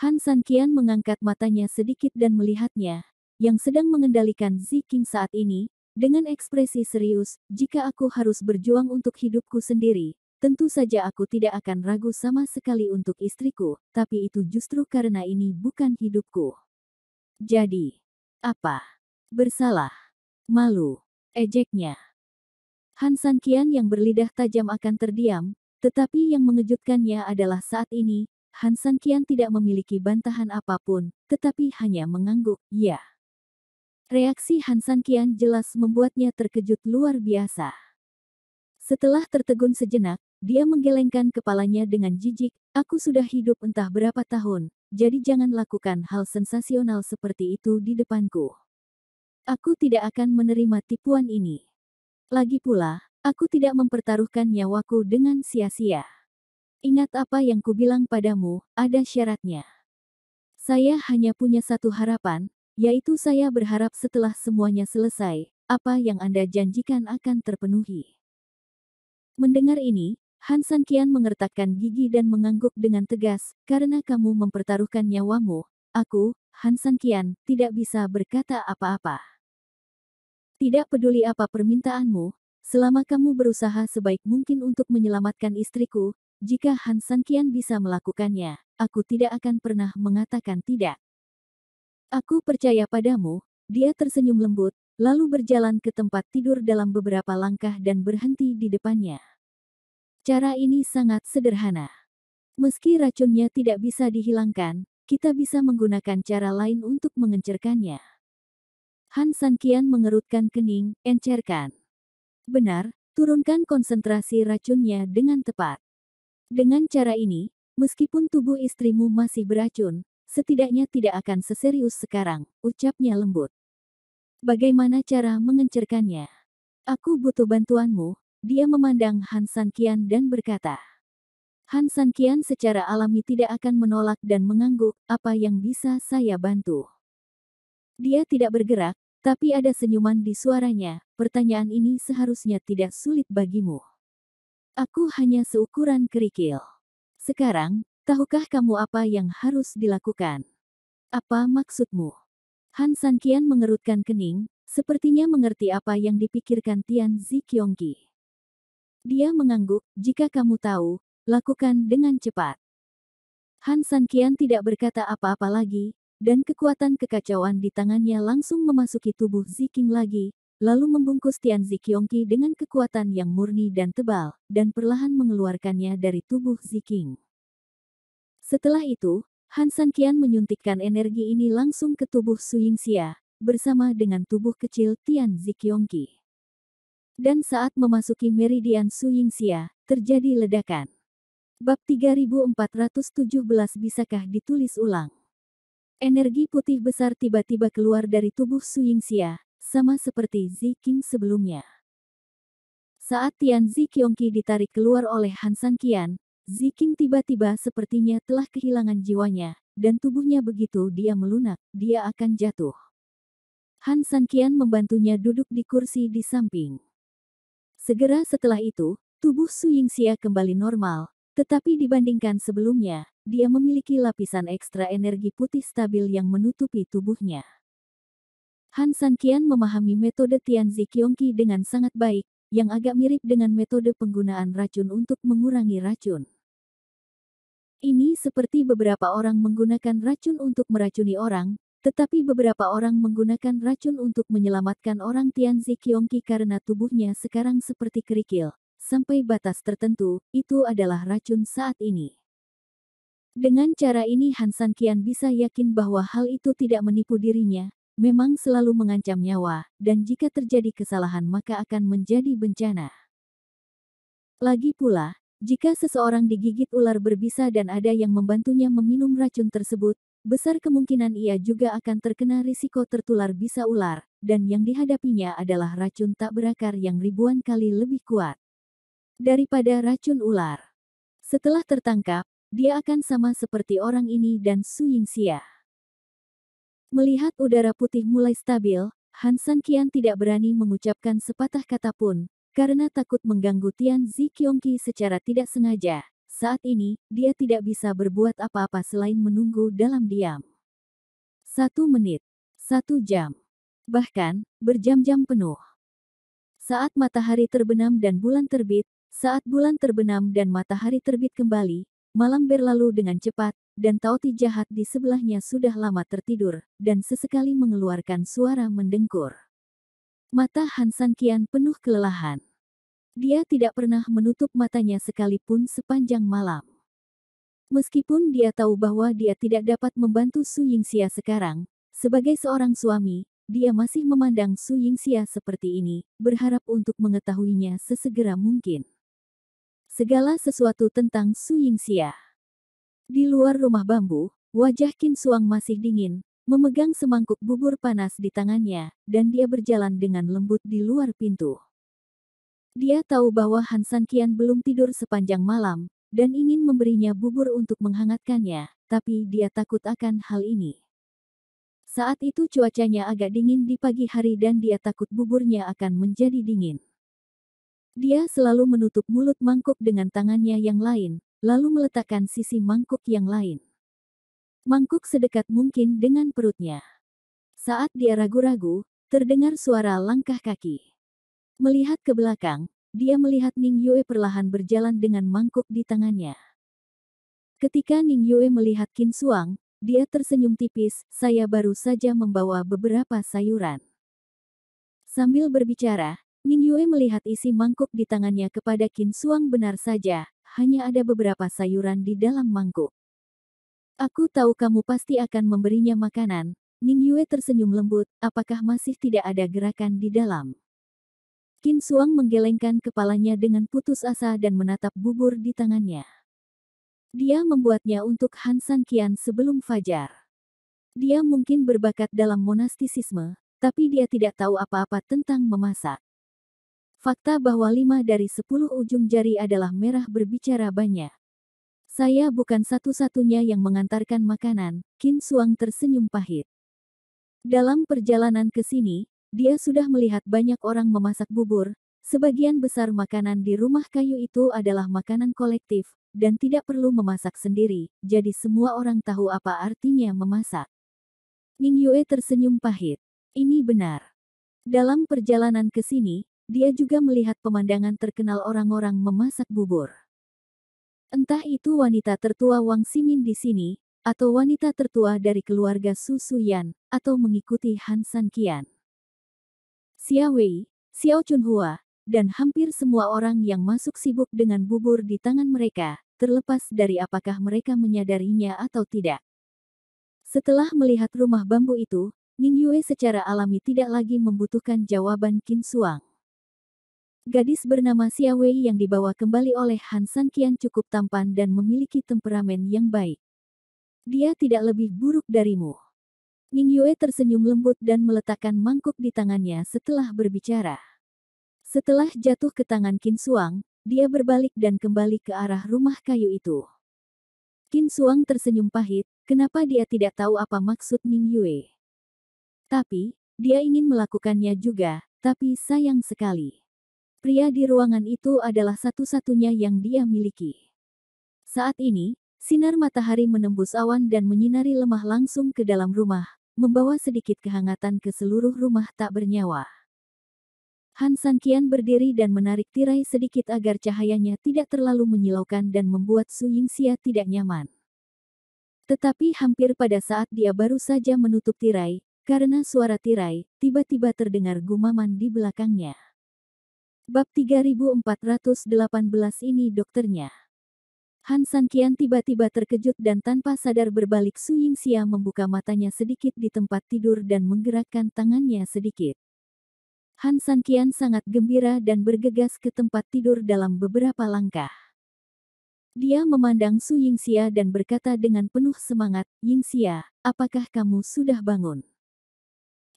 Han Sanqian mengangkat matanya sedikit dan melihatnya, yang sedang mengendalikan Ziqing saat ini, dengan ekspresi serius, jika aku harus berjuang untuk hidupku sendiri, tentu saja aku tidak akan ragu sama sekali untuk istriku, tapi itu justru karena ini bukan hidupku. Jadi, apa? Bersalah. Malu, ejeknya. Han Sanqian yang berlidah tajam akan terdiam, tetapi yang mengejutkannya adalah saat ini, Han Sanqian tidak memiliki bantahan apapun, tetapi hanya mengangguk, ya. Reaksi Han Sanqian jelas membuatnya terkejut luar biasa. Setelah tertegun sejenak, dia menggelengkan kepalanya dengan jijik, aku sudah hidup entah berapa tahun, jadi jangan lakukan hal sensasional seperti itu di depanku. Aku tidak akan menerima tipuan ini. Lagi pula, aku tidak mempertaruhkan nyawaku dengan sia-sia. Ingat apa yang kubilang padamu, ada syaratnya. Saya hanya punya satu harapan, yaitu saya berharap setelah semuanya selesai, apa yang Anda janjikan akan terpenuhi. Mendengar ini, Han Sanqian mengertakkan gigi dan mengangguk dengan tegas, karena kamu mempertaruhkan nyawamu, aku, Han Sanqian, tidak bisa berkata apa-apa. Tidak peduli apa permintaanmu, selama kamu berusaha sebaik mungkin untuk menyelamatkan istriku, jika Han Sanqian bisa melakukannya, aku tidak akan pernah mengatakan tidak. Aku percaya padamu, dia tersenyum lembut, lalu berjalan ke tempat tidur dalam beberapa langkah dan berhenti di depannya. Cara ini sangat sederhana. Meski racunnya tidak bisa dihilangkan, kita bisa menggunakan cara lain untuk mengencerkannya. Han Sanqian mengerutkan kening, encerkan. Benar, turunkan konsentrasi racunnya dengan tepat. Dengan cara ini, meskipun tubuh istrimu masih beracun, setidaknya tidak akan seserius sekarang, ucapnya lembut. Bagaimana cara mengencerkannya? Aku butuh bantuanmu, dia memandang Han Sanqian dan berkata. Han Sanqian secara alami tidak akan menolak dan mengangguk, apa yang bisa saya bantu? Dia tidak bergerak, tapi ada senyuman di suaranya, pertanyaan ini seharusnya tidak sulit bagimu. Aku hanya seukuran kerikil. Sekarang, tahukah kamu apa yang harus dilakukan? Apa maksudmu? Han Sanqian mengerutkan kening, sepertinya mengerti apa yang dipikirkan Tian Ziqiongqi. Dia mengangguk, jika kamu tahu, lakukan dengan cepat. Han Sanqian tidak berkata apa-apa lagi, dan kekuatan kekacauan di tangannya langsung memasuki tubuh Ziqing lagi, lalu membungkus Tian Ziqiongqi dengan kekuatan yang murni dan tebal, dan perlahan mengeluarkannya dari tubuh Ziqing. Setelah itu, Han Sanqian menyuntikkan energi ini langsung ke tubuh Su Yingxia, bersama dengan tubuh kecil Tian Ziqiongqi. Dan saat memasuki meridian Su Yingxia, terjadi ledakan. Bab 3417 bisakah ditulis ulang? Energi putih besar tiba-tiba keluar dari tubuh Su Yingxia, sama seperti Ziqing sebelumnya. Saat Tian Ziqiongqi ditarik keluar oleh Han Sanqian, Ziqing tiba-tiba sepertinya telah kehilangan jiwanya, dan tubuhnya begitu dia melunak, dia akan jatuh. Han Sanqian membantunya duduk di kursi di samping. Segera setelah itu, tubuh Su Yingxia kembali normal, tetapi dibandingkan sebelumnya, dia memiliki lapisan ekstra energi putih stabil yang menutupi tubuhnya. Han Sanqian memahami metode Tianzi Qiongqi dengan sangat baik, yang agak mirip dengan metode penggunaan racun untuk mengurangi racun. Ini seperti beberapa orang menggunakan racun untuk meracuni orang, tetapi beberapa orang menggunakan racun untuk menyelamatkan orang. Tianzi Qiongqi karena tubuhnya sekarang seperti kerikil. Sampai batas tertentu, itu adalah racun saat ini. Dengan cara ini Han Sanqian bisa yakin bahwa hal itu tidak menipu dirinya, memang selalu mengancam nyawa, dan jika terjadi kesalahan maka akan menjadi bencana. Lagi pula, jika seseorang digigit ular berbisa dan ada yang membantunya meminum racun tersebut, besar kemungkinan ia juga akan terkena risiko tertular bisa ular, dan yang dihadapinya adalah racun tak berakar yang ribuan kali lebih kuat daripada racun ular. Setelah tertangkap, dia akan sama seperti orang ini dan Su Yingxia. Melihat udara putih mulai stabil, Han Sanqian tidak berani mengucapkan sepatah kata pun, karena takut mengganggu Tianzi Qiongqi secara tidak sengaja. Saat ini, dia tidak bisa berbuat apa-apa selain menunggu dalam diam. 1 menit, 1 jam, bahkan berjam-jam penuh. Saat matahari terbenam dan bulan terbit, saat bulan terbenam dan matahari terbit kembali, malam berlalu dengan cepat, dan Taoti jahat di sebelahnya sudah lama tertidur, dan sesekali mengeluarkan suara mendengkur. Mata Han Sanqian penuh kelelahan. Dia tidak pernah menutup matanya sekalipun sepanjang malam. Meskipun dia tahu bahwa dia tidak dapat membantu Su Yingxia sekarang, sebagai seorang suami, dia masih memandang Su Yingxia seperti ini, berharap untuk mengetahuinya sesegera mungkin. Segala sesuatu tentang Su Yingxia. Di luar rumah bambu, wajah Qin Suang masih dingin, memegang semangkuk bubur panas di tangannya, dan dia berjalan dengan lembut di luar pintu. Dia tahu bahwa Han Sanqian belum tidur sepanjang malam, dan ingin memberinya bubur untuk menghangatkannya, tapi dia takut akan hal ini. Saat itu cuacanya agak dingin di pagi hari dan dia takut buburnya akan menjadi dingin. Dia selalu menutup mulut mangkuk dengan tangannya yang lain, lalu meletakkan sisi mangkuk yang lain. Mangkuk sedekat mungkin dengan perutnya. Saat dia ragu-ragu, terdengar suara langkah kaki. Melihat ke belakang, dia melihat Ning Yue perlahan berjalan dengan mangkuk di tangannya. Ketika Ning Yue melihat Qin Suang, dia tersenyum tipis, "Saya baru saja membawa beberapa sayuran." Sambil berbicara, Ning Yue melihat isi mangkuk di tangannya kepada Qin Suang. Benar saja, hanya ada beberapa sayuran di dalam mangkuk. "Aku tahu kamu pasti akan memberinya makanan." Ning Yue tersenyum lembut, "Apakah masih tidak ada gerakan di dalam?" Qin Suang menggelengkan kepalanya dengan putus asa dan menatap bubur di tangannya. Dia membuatnya untuk Han Sanqian sebelum fajar. Dia mungkin berbakat dalam monastisisme, tapi dia tidak tahu apa-apa tentang memasak. Fakta bahwa 5 dari 10 ujung jari adalah merah berbicara banyak. "Saya bukan satu-satunya yang mengantarkan makanan." Qin Suang tersenyum pahit. Dalam perjalanan ke sini, dia sudah melihat banyak orang memasak bubur. Sebagian besar makanan di rumah kayu itu adalah makanan kolektif, dan tidak perlu memasak sendiri, jadi semua orang tahu apa artinya memasak. Ning Yue tersenyum pahit. Ini benar. Dalam perjalanan ke sini, dia juga melihat pemandangan terkenal orang-orang memasak bubur. Entah itu wanita tertua Wang Ximin di sini, atau wanita tertua dari keluarga Su Suyan, atau mengikuti Han Sanqian. Xia Wei, Xiao Chunhua, dan hampir semua orang yang masuk sibuk dengan bubur di tangan mereka, terlepas dari apakah mereka menyadarinya atau tidak. Setelah melihat rumah bambu itu, Ning Yue secara alami tidak lagi membutuhkan jawaban Qin Suang. Gadis bernama Xia Wei yang dibawa kembali oleh Han Sanqian cukup tampan dan memiliki temperamen yang baik. Dia tidak lebih buruk darimu. Ning Yue tersenyum lembut dan meletakkan mangkuk di tangannya setelah berbicara. Setelah jatuh ke tangan Qin Suang, dia berbalik dan kembali ke arah rumah kayu itu. Qin Suang tersenyum pahit, kenapa dia tidak tahu apa maksud Ning Yue. Tapi, dia ingin melakukannya juga, tapi sayang sekali. Pria di ruangan itu adalah satu-satunya yang dia miliki. Saat ini, sinar matahari menembus awan dan menyinari lemah langsung ke dalam rumah, membawa sedikit kehangatan ke seluruh rumah tak bernyawa. Han Sanqian berdiri dan menarik tirai sedikit agar cahayanya tidak terlalu menyilaukan dan membuat Su Yingxia tidak nyaman. Tetapi hampir pada saat dia baru saja menutup tirai, karena suara tirai, tiba-tiba terdengar gumaman di belakangnya. Bab 3418 ini dokternya. Han Sanqian tiba-tiba terkejut dan tanpa sadar berbalik. Su Yingxia membuka matanya sedikit di tempat tidur dan menggerakkan tangannya sedikit. Han Sanqian sangat gembira dan bergegas ke tempat tidur dalam beberapa langkah. Dia memandang Su Yingxia dan berkata dengan penuh semangat, "Yingxia, apakah kamu sudah bangun?"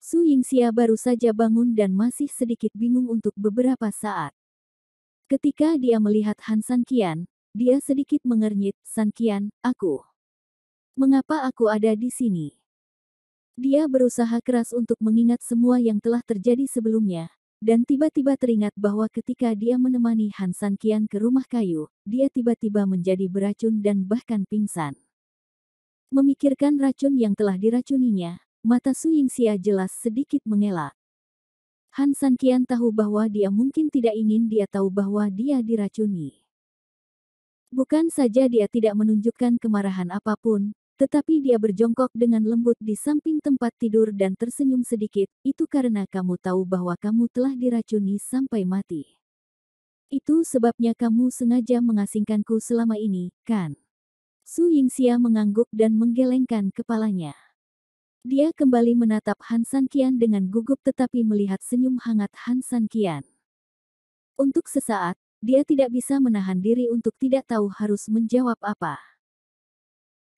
Su Yingxia baru saja bangun dan masih sedikit bingung untuk beberapa saat. Ketika dia melihat Han Sanqian, dia sedikit mengernyit. "Sanqian, mengapa aku ada di sini?" Dia berusaha keras untuk mengingat semua yang telah terjadi sebelumnya, dan tiba-tiba teringat bahwa ketika dia menemani Han Sanqian ke rumah kayu, dia tiba-tiba menjadi beracun dan bahkan pingsan. Memikirkan racun yang telah diracuninya, mata Su Yingxia jelas sedikit mengelak. Han Sanqian tahu bahwa dia mungkin tidak ingin dia tahu bahwa dia diracuni. Bukan saja dia tidak menunjukkan kemarahan apapun, tetapi dia berjongkok dengan lembut di samping tempat tidur dan tersenyum sedikit. "Itu karena kamu tahu bahwa kamu telah diracuni sampai mati. Itu sebabnya kamu sengaja mengasingkanku selama ini, kan?" Su Yingxia mengangguk dan menggelengkan kepalanya. Dia kembali menatap Han Sanqian dengan gugup tetapi melihat senyum hangat Han Sanqian. Untuk sesaat, dia tidak bisa menahan diri untuk tidak tahu harus menjawab apa.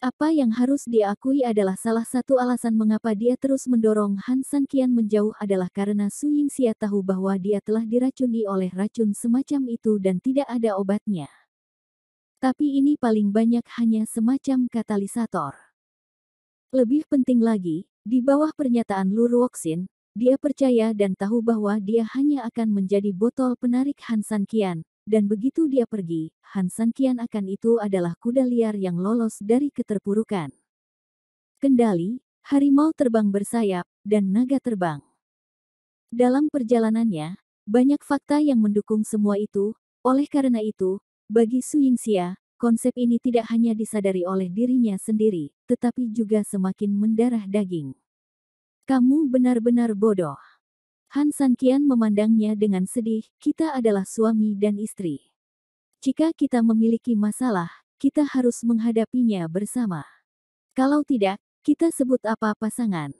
Apa yang harus dia akui adalah salah satu alasan mengapa dia terus mendorong Han Sanqian menjauh adalah karena Su Yingxia tahu bahwa dia telah diracuni oleh racun semacam itu dan tidak ada obatnya. Tapi ini paling banyak hanya semacam katalisator. Lebih penting lagi, di bawah pernyataan Lu Ruoxin, dia percaya dan tahu bahwa dia hanya akan menjadi botol penarik Han Sanqian. Dan begitu dia pergi, Han Sanqian akan itu adalah kuda liar yang lolos dari keterpurukan. Kendali, harimau terbang bersayap, dan naga terbang. Dalam perjalanannya, banyak fakta yang mendukung semua itu. Oleh karena itu, bagi Su Yingxia, konsep ini tidak hanya disadari oleh dirinya sendiri, tetapi juga semakin mendarah daging. "Kamu benar-benar bodoh." Han Sanqian memandangnya dengan sedih. "Kita adalah suami dan istri. Jika kita memiliki masalah, kita harus menghadapinya bersama. Kalau tidak, kita sebut apa pasangan?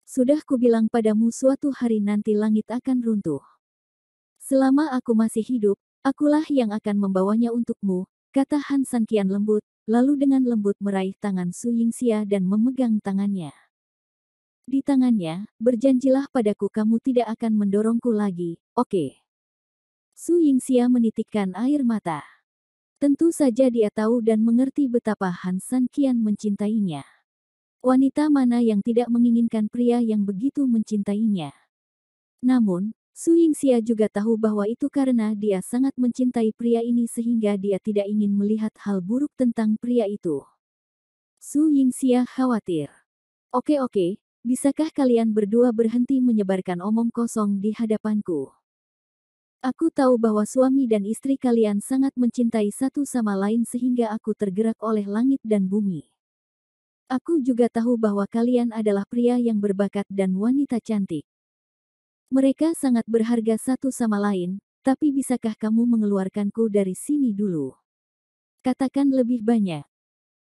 Sudah kubilang padamu suatu hari nanti langit akan runtuh. Selama aku masih hidup, akulah yang akan membawanya untukmu," kata Han Sanqian lembut, lalu dengan lembut meraih tangan Su Yingxia dan memegang tangannya. Di tangannya, "Berjanjilah padaku kamu tidak akan mendorongku lagi, oke?" Su Yingxia menitikkan air mata. Tentu saja dia tahu dan mengerti betapa Han Sanqian mencintainya. Wanita mana yang tidak menginginkan pria yang begitu mencintainya? Namun, Su Yingxia juga tahu bahwa itu karena dia sangat mencintai pria ini sehingga dia tidak ingin melihat hal buruk tentang pria itu. Su Yingxia khawatir. Oke, bisakah kalian berdua berhenti menyebarkan omong kosong di hadapanku? Aku tahu bahwa suami dan istri kalian sangat mencintai satu sama lain sehingga aku tergerak oleh langit dan bumi. Aku juga tahu bahwa kalian adalah pria yang berbakat dan wanita cantik. Mereka sangat berharga satu sama lain, tapi bisakah kamu mengeluarkanku dari sini dulu? Katakan lebih banyak.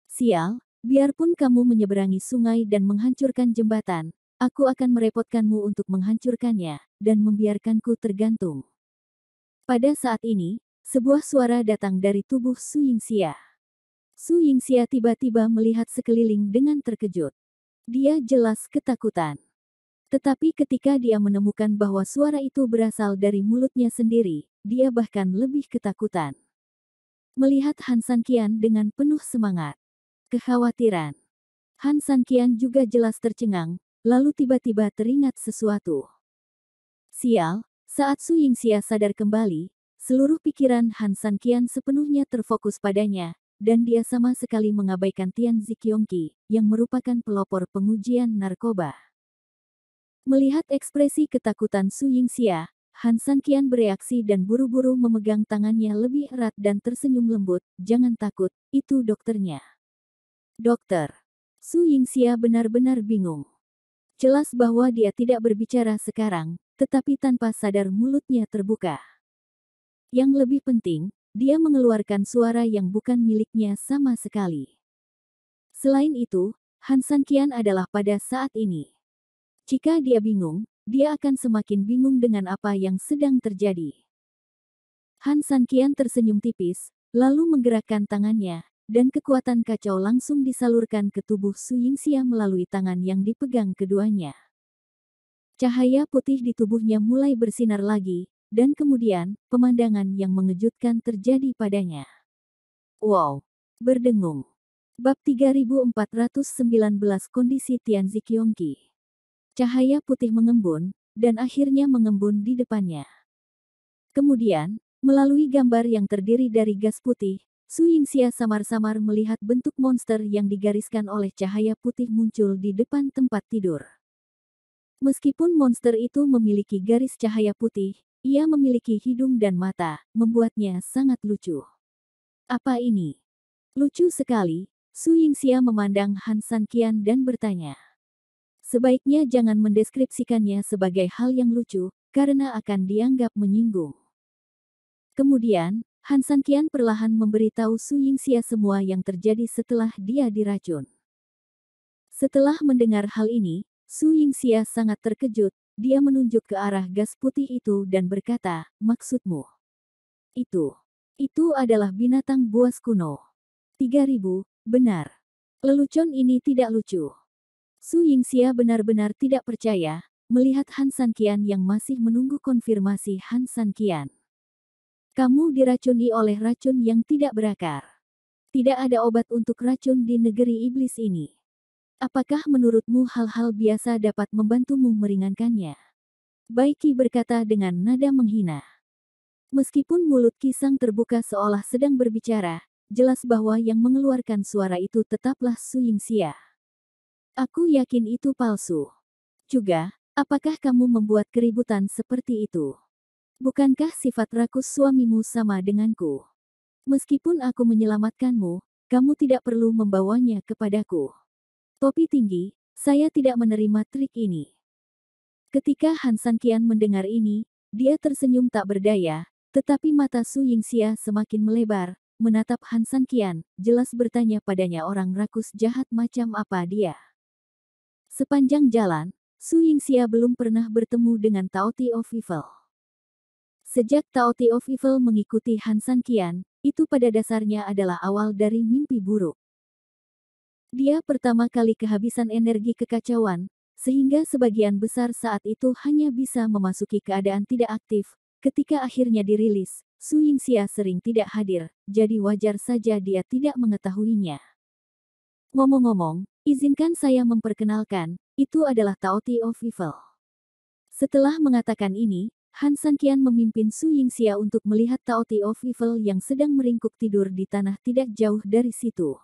Sial, biarpun kamu menyeberangi sungai dan menghancurkan jembatan, aku akan merepotkanmu untuk menghancurkannya, dan membiarkanku tergantung. Pada saat ini, sebuah suara datang dari tubuh Su Yingxia. Su Yingxia tiba-tiba melihat sekeliling dengan terkejut. Dia jelas ketakutan. Tetapi ketika dia menemukan bahwa suara itu berasal dari mulutnya sendiri, dia bahkan lebih ketakutan. Melihat Han Sanqian dengan penuh semangat. Kekhawatiran. Han Sanqian juga jelas tercengang, lalu tiba-tiba teringat sesuatu. Sial, saat Su Yingxia sadar kembali, seluruh pikiran Han Sanqian sepenuhnya terfokus padanya, dan dia sama sekali mengabaikan Tian Zikyongki, yang merupakan pelopor pengujian narkoba. Melihat ekspresi ketakutan Su Yingxia, Han Sanqian bereaksi dan buru-buru memegang tangannya lebih erat dan tersenyum lembut. "Jangan takut, itu dokternya." "Dokter?" Su Yingxia benar-benar bingung. Jelas bahwa dia tidak berbicara sekarang, tetapi tanpa sadar mulutnya terbuka. Yang lebih penting, dia mengeluarkan suara yang bukan miliknya sama sekali. Selain itu, Han Sanqian adalah pada saat ini. Jika dia bingung, dia akan semakin bingung dengan apa yang sedang terjadi. Han Sanqian tersenyum tipis, lalu menggerakkan tangannya, dan kekuatan kacau langsung disalurkan ke tubuh Su Yingxia melalui tangan yang dipegang keduanya. Cahaya putih di tubuhnya mulai bersinar lagi, dan kemudian, pemandangan yang mengejutkan terjadi padanya. Wow! Berdengung. Bab 3419 Kondisi Tian Zikyongki. Cahaya putih mengembun, dan akhirnya mengembun di depannya. Kemudian, melalui gambar yang terdiri dari gas putih, Su Yingxia samar-samar melihat bentuk monster yang digariskan oleh cahaya putih muncul di depan tempat tidur. Meskipun monster itu memiliki garis cahaya putih, ia memiliki hidung dan mata, membuatnya sangat lucu. "Apa ini?" "Lucu sekali." Su Yingxia memandang Han Sanqian dan bertanya. Sebaiknya jangan mendeskripsikannya sebagai hal yang lucu, karena akan dianggap menyinggung. Kemudian, Han Sanqian perlahan memberitahu Su Yingxia semua yang terjadi setelah dia diracun. Setelah mendengar hal ini, Su Yingxia sangat terkejut, dia menunjuk ke arah gas putih itu dan berkata, "Maksudmu? Itu adalah binatang buas kuno." 3000, benar. Lelucon ini tidak lucu. Su Yingxia benar-benar tidak percaya, melihat Han Sanqian yang masih menunggu konfirmasi Han Sanqian. "Kamu diracuni oleh racun yang tidak berakar. Tidak ada obat untuk racun di negeri iblis ini. Apakah menurutmu hal-hal biasa dapat membantumu meringankannya?" Bai Qi berkata dengan nada menghina. Meskipun mulut Kisang terbuka seolah sedang berbicara, jelas bahwa yang mengeluarkan suara itu tetaplah Su Yingxia. "Aku yakin itu palsu. Juga, apakah kamu membuat keributan seperti itu? Bukankah sifat rakus suamimu sama denganku? Meskipun aku menyelamatkanmu, kamu tidak perlu membawanya kepadaku." "Topi tinggi, saya tidak menerima trik ini." Ketika Han Sanqian mendengar ini, dia tersenyum tak berdaya, tetapi mata Su Yingxia semakin melebar, menatap Han Sanqian, jelas bertanya padanya orang rakus jahat macam apa dia. Sepanjang jalan, Su Yingxia belum pernah bertemu dengan Taoti of Evil. Sejak Taoti of Evil mengikuti Han Sanqian, itu pada dasarnya adalah awal dari mimpi buruk. Dia pertama kali kehabisan energi kekacauan, sehingga sebagian besar saat itu hanya bisa memasuki keadaan tidak aktif. Ketika akhirnya dirilis, Su Yingxia sering tidak hadir, jadi wajar saja dia tidak mengetahuinya. "Ngomong-ngomong, izinkan saya memperkenalkan, itu adalah Taoti of Evil." Setelah mengatakan ini, Han Sanqian memimpin Su Yingxia untuk melihat Taoti of Evil yang sedang meringkuk tidur di tanah tidak jauh dari situ.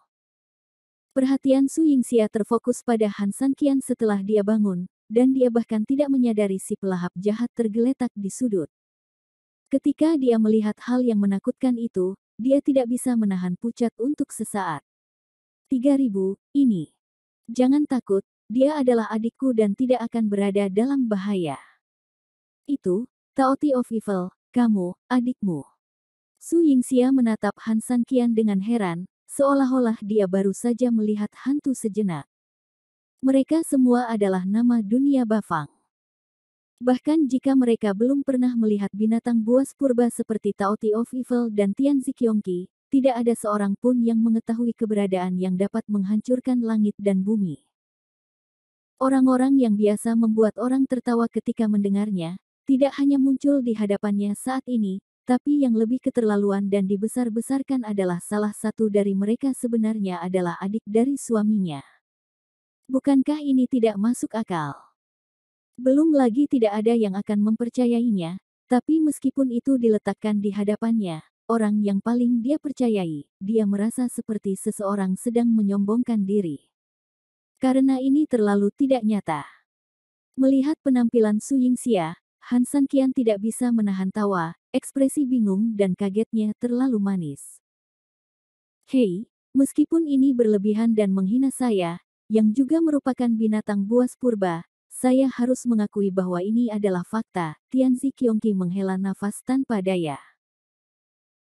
Perhatian Su Yingxia terfokus pada Han Sanqian setelah dia bangun, dan dia bahkan tidak menyadari si pelahap jahat tergeletak di sudut. Ketika dia melihat hal yang menakutkan itu, dia tidak bisa menahan pucat untuk sesaat. 3000, ini. Jangan takut, dia adalah adikku dan tidak akan berada dalam bahaya. Itu, Taoti of Evil, kamu, adikmu. Su Yingxia menatap Han Sanqian dengan heran, seolah-olah dia baru saja melihat hantu sejenak. Mereka semua adalah nama dunia Bafang. Bahkan jika mereka belum pernah melihat binatang buas purba seperti Taoti of Evil dan Tian Zikyongki, tidak ada seorang pun yang mengetahui keberadaan yang dapat menghancurkan langit dan bumi. Orang-orang yang biasa membuat orang tertawa ketika mendengarnya, tidak hanya muncul di hadapannya saat ini, tapi yang lebih keterlaluan dan dibesar-besarkan adalah salah satu dari mereka sebenarnya adalah adik dari suaminya. Bukankah ini tidak masuk akal? Belum lagi tidak ada yang akan mempercayainya, tapi meskipun itu diletakkan di hadapannya, orang yang paling dia percayai, dia merasa seperti seseorang sedang menyombongkan diri. Karena ini terlalu tidak nyata. Melihat penampilan Su Yingxia, Han Sanqian tidak bisa menahan tawa, ekspresi bingung dan kagetnya terlalu manis. Hei, meskipun ini berlebihan dan menghina saya, yang juga merupakan binatang buas purba, saya harus mengakui bahwa ini adalah fakta. Tianzi Qiongqi menghela nafas tanpa daya.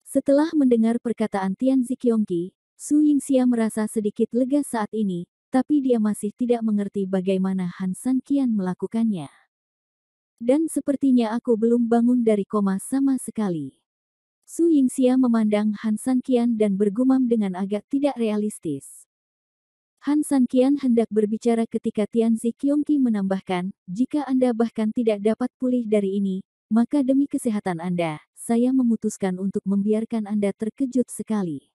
Setelah mendengar perkataan Tianzi Qiongqi, Su Yingxia merasa sedikit lega saat ini, tapi dia masih tidak mengerti bagaimana Han Sanqian melakukannya. Dan sepertinya aku belum bangun dari koma sama sekali. Su Yingxia memandang Han Sanqian dan bergumam dengan agak tidak realistis. Han Sanqian hendak berbicara ketika Tianzi Qiongqi menambahkan, jika Anda bahkan tidak dapat pulih dari ini, maka demi kesehatan Anda, saya memutuskan untuk membiarkan Anda terkejut sekali.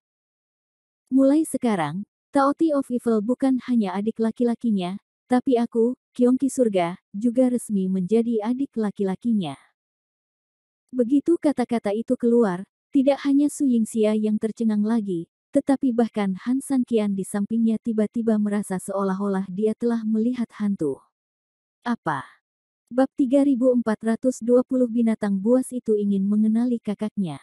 Mulai sekarang, Taoti of Evil bukan hanya adik laki-lakinya, tapi aku, Qiongqi Surga, juga resmi menjadi adik laki-lakinya. Begitu kata-kata itu keluar, tidak hanya Su Yingxia yang tercengang lagi, tetapi bahkan Han Sanqian di sampingnya tiba-tiba merasa seolah-olah dia telah melihat hantu. Apa? Bab 3420 binatang buas itu ingin mengenali kakaknya.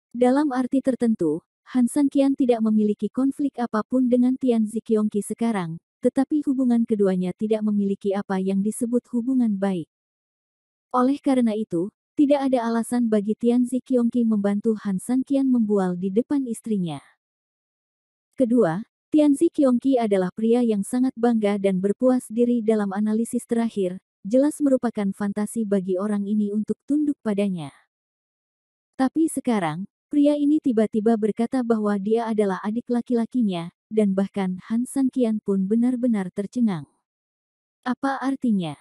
Dalam arti tertentu, Han Sanqian tidak memiliki konflik apapun dengan Tianzi Qiongqi sekarang, tetapi hubungan keduanya tidak memiliki apa yang disebut hubungan baik. Oleh karena itu, tidak ada alasan bagi Tianzi Qiongqi membantu Han Sanqian membual di depan istrinya. Kedua, Tianzi Qiongqi adalah pria yang sangat bangga dan berpuas diri dalam analisis terakhir, jelas merupakan fantasi bagi orang ini untuk tunduk padanya. Tapi sekarang, pria ini tiba-tiba berkata bahwa dia adalah adik laki-lakinya, dan bahkan Han Sanqian pun benar-benar tercengang. Apa artinya?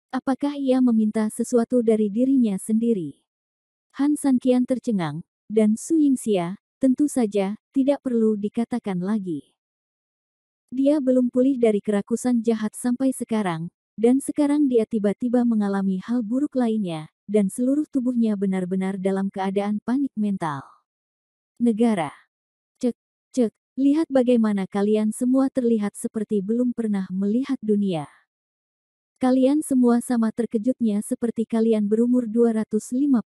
Apakah ia meminta sesuatu dari dirinya sendiri? Han Sanqian tercengang, dan Su Yingxia, tentu saja, tidak perlu dikatakan lagi. Dia belum pulih dari kerakusan jahat sampai sekarang, dan sekarang dia tiba-tiba mengalami hal buruk lainnya, dan seluruh tubuhnya benar-benar dalam keadaan panik mental. Negara. Cek, cek, lihat bagaimana kalian semua terlihat seperti belum pernah melihat dunia. Kalian semua sama terkejutnya seperti kalian berumur 250.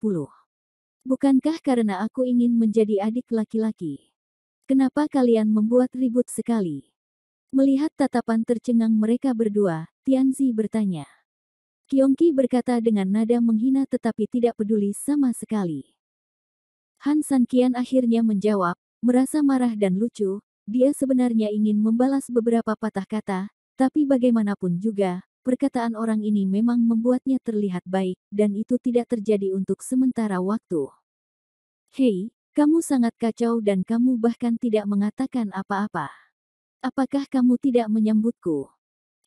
Bukankah karena aku ingin menjadi adik laki-laki? Kenapa kalian membuat ribut sekali? Melihat tatapan tercengang mereka berdua, Tianzi bertanya. Qiongqi berkata dengan nada menghina tetapi tidak peduli sama sekali. Han Sanqian akhirnya menjawab, merasa marah dan lucu, dia sebenarnya ingin membalas beberapa patah kata, tapi bagaimanapun juga, perkataan orang ini memang membuatnya terlihat baik, dan itu tidak terjadi untuk sementara waktu. Hei, kamu sangat kacau dan kamu bahkan tidak mengatakan apa-apa. Apakah kamu tidak menyambutku?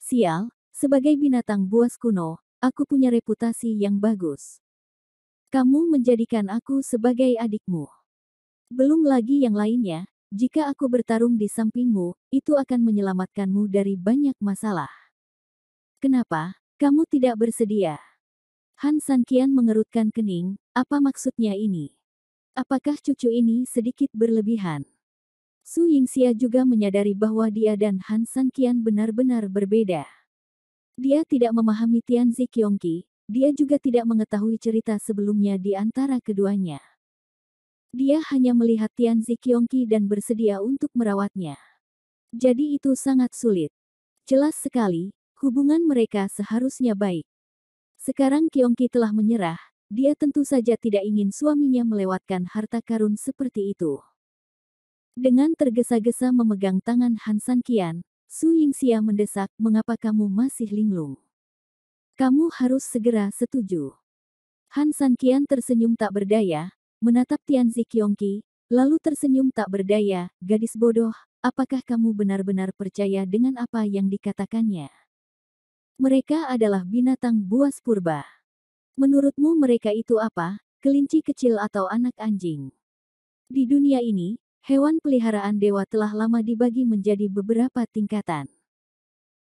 Sial, sebagai binatang buas kuno, aku punya reputasi yang bagus. Kamu menjadikan aku sebagai adikmu. Belum lagi yang lainnya, jika aku bertarung di sampingmu, itu akan menyelamatkanmu dari banyak masalah. Kenapa, kamu tidak bersedia? Han Sanqian mengerutkan kening, apa maksudnya ini? Apakah cucu ini sedikit berlebihan? Su Yingxia juga menyadari bahwa dia dan Han Sanqian benar-benar berbeda. Dia tidak memahami Tianzi Qiongqi, dia juga tidak mengetahui cerita sebelumnya di antara keduanya. Dia hanya melihat Tianzi Qiongqi dan bersedia untuk merawatnya. Jadi itu sangat sulit. Jelas sekali, hubungan mereka seharusnya baik. Sekarang Qiongqi telah menyerah, dia tentu saja tidak ingin suaminya melewatkan harta karun seperti itu. Dengan tergesa-gesa memegang tangan Han Sanqian, Su Yingxia mendesak, mengapa kamu masih linglung? Kamu harus segera setuju. Han Sanqian tersenyum tak berdaya, menatap Tianzi Qiongqi, lalu tersenyum tak berdaya, gadis bodoh, apakah kamu benar-benar percaya dengan apa yang dikatakannya? Mereka adalah binatang buas purba. Menurutmu mereka itu apa, kelinci kecil atau anak anjing? Di dunia ini, hewan peliharaan dewa telah lama dibagi menjadi beberapa tingkatan.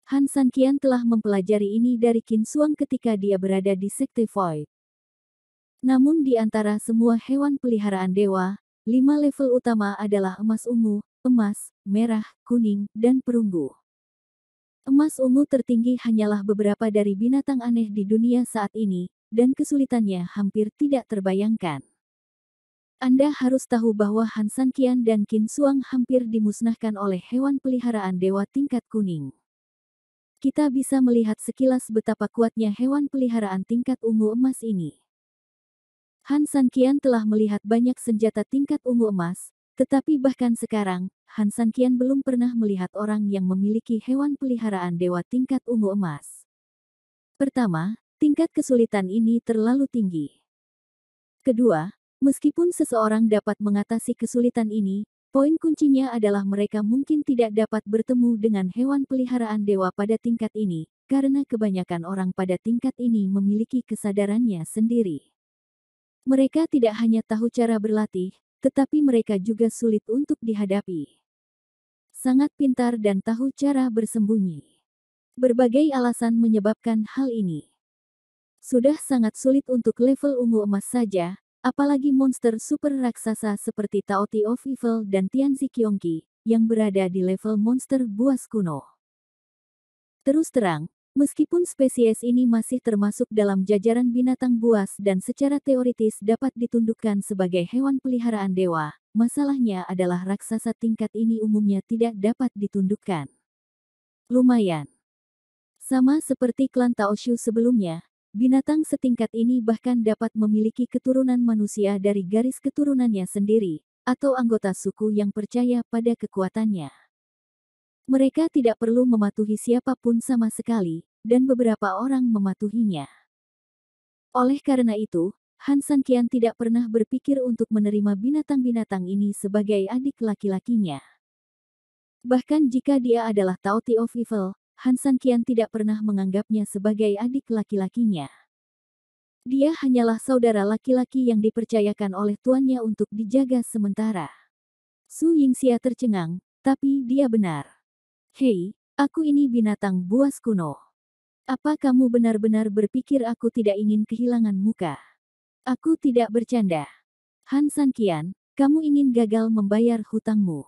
Han Sanqian telah mempelajari ini dari Qin Xuang ketika dia berada di Sekte Void. Namun di antara semua hewan peliharaan dewa, 5 level utama adalah emas ungu, emas, merah, kuning, dan perunggu. Emas ungu tertinggi hanyalah beberapa dari binatang aneh di dunia saat ini, dan kesulitannya hampir tidak terbayangkan. Anda harus tahu bahwa Han San Qian dan Qin Suang hampir dimusnahkan oleh hewan peliharaan dewa tingkat kuning. Kita bisa melihat sekilas betapa kuatnya hewan peliharaan tingkat ungu emas ini. Han San Qian telah melihat banyak senjata tingkat ungu emas, tetapi bahkan sekarang, Han San Qian belum pernah melihat orang yang memiliki hewan peliharaan dewa tingkat ungu emas. Pertama, tingkat kesulitan ini terlalu tinggi. Kedua, meskipun seseorang dapat mengatasi kesulitan ini, poin kuncinya adalah mereka mungkin tidak dapat bertemu dengan hewan peliharaan dewa pada tingkat ini, karena kebanyakan orang pada tingkat ini memiliki kesadarannya sendiri. Mereka tidak hanya tahu cara berlatih, tetapi mereka juga sulit untuk dihadapi. Sangat pintar dan tahu cara bersembunyi. Berbagai alasan menyebabkan hal ini. Sudah sangat sulit untuk level ungu emas saja, apalagi monster super raksasa seperti Taoti of Evil dan Tianzi Qiongqi, yang berada di level monster buas kuno. Terus terang, meskipun spesies ini masih termasuk dalam jajaran binatang buas dan secara teoritis dapat ditundukkan sebagai hewan peliharaan dewa, masalahnya adalah raksasa tingkat ini umumnya tidak dapat ditundukkan. Lumayan. Sama seperti klan Taoshu sebelumnya, binatang setingkat ini bahkan dapat memiliki keturunan manusia dari garis keturunannya sendiri, atau anggota suku yang percaya pada kekuatannya. Mereka tidak perlu mematuhi siapapun sama sekali, dan beberapa orang mematuhinya. Oleh karena itu, Han San Qian tidak pernah berpikir untuk menerima binatang-binatang ini sebagai adik laki-lakinya. Bahkan jika dia adalah Taoti of Evil, Han San Qian tidak pernah menganggapnya sebagai adik laki-lakinya. Dia hanyalah saudara laki-laki yang dipercayakan oleh tuannya untuk dijaga sementara. Su Yingxia tercengang, tapi dia benar. Hei, aku ini binatang buas kuno. Apa kamu benar-benar berpikir aku tidak ingin kehilangan muka? Aku tidak bercanda. Han San Qian, kamu ingin gagal membayar hutangmu.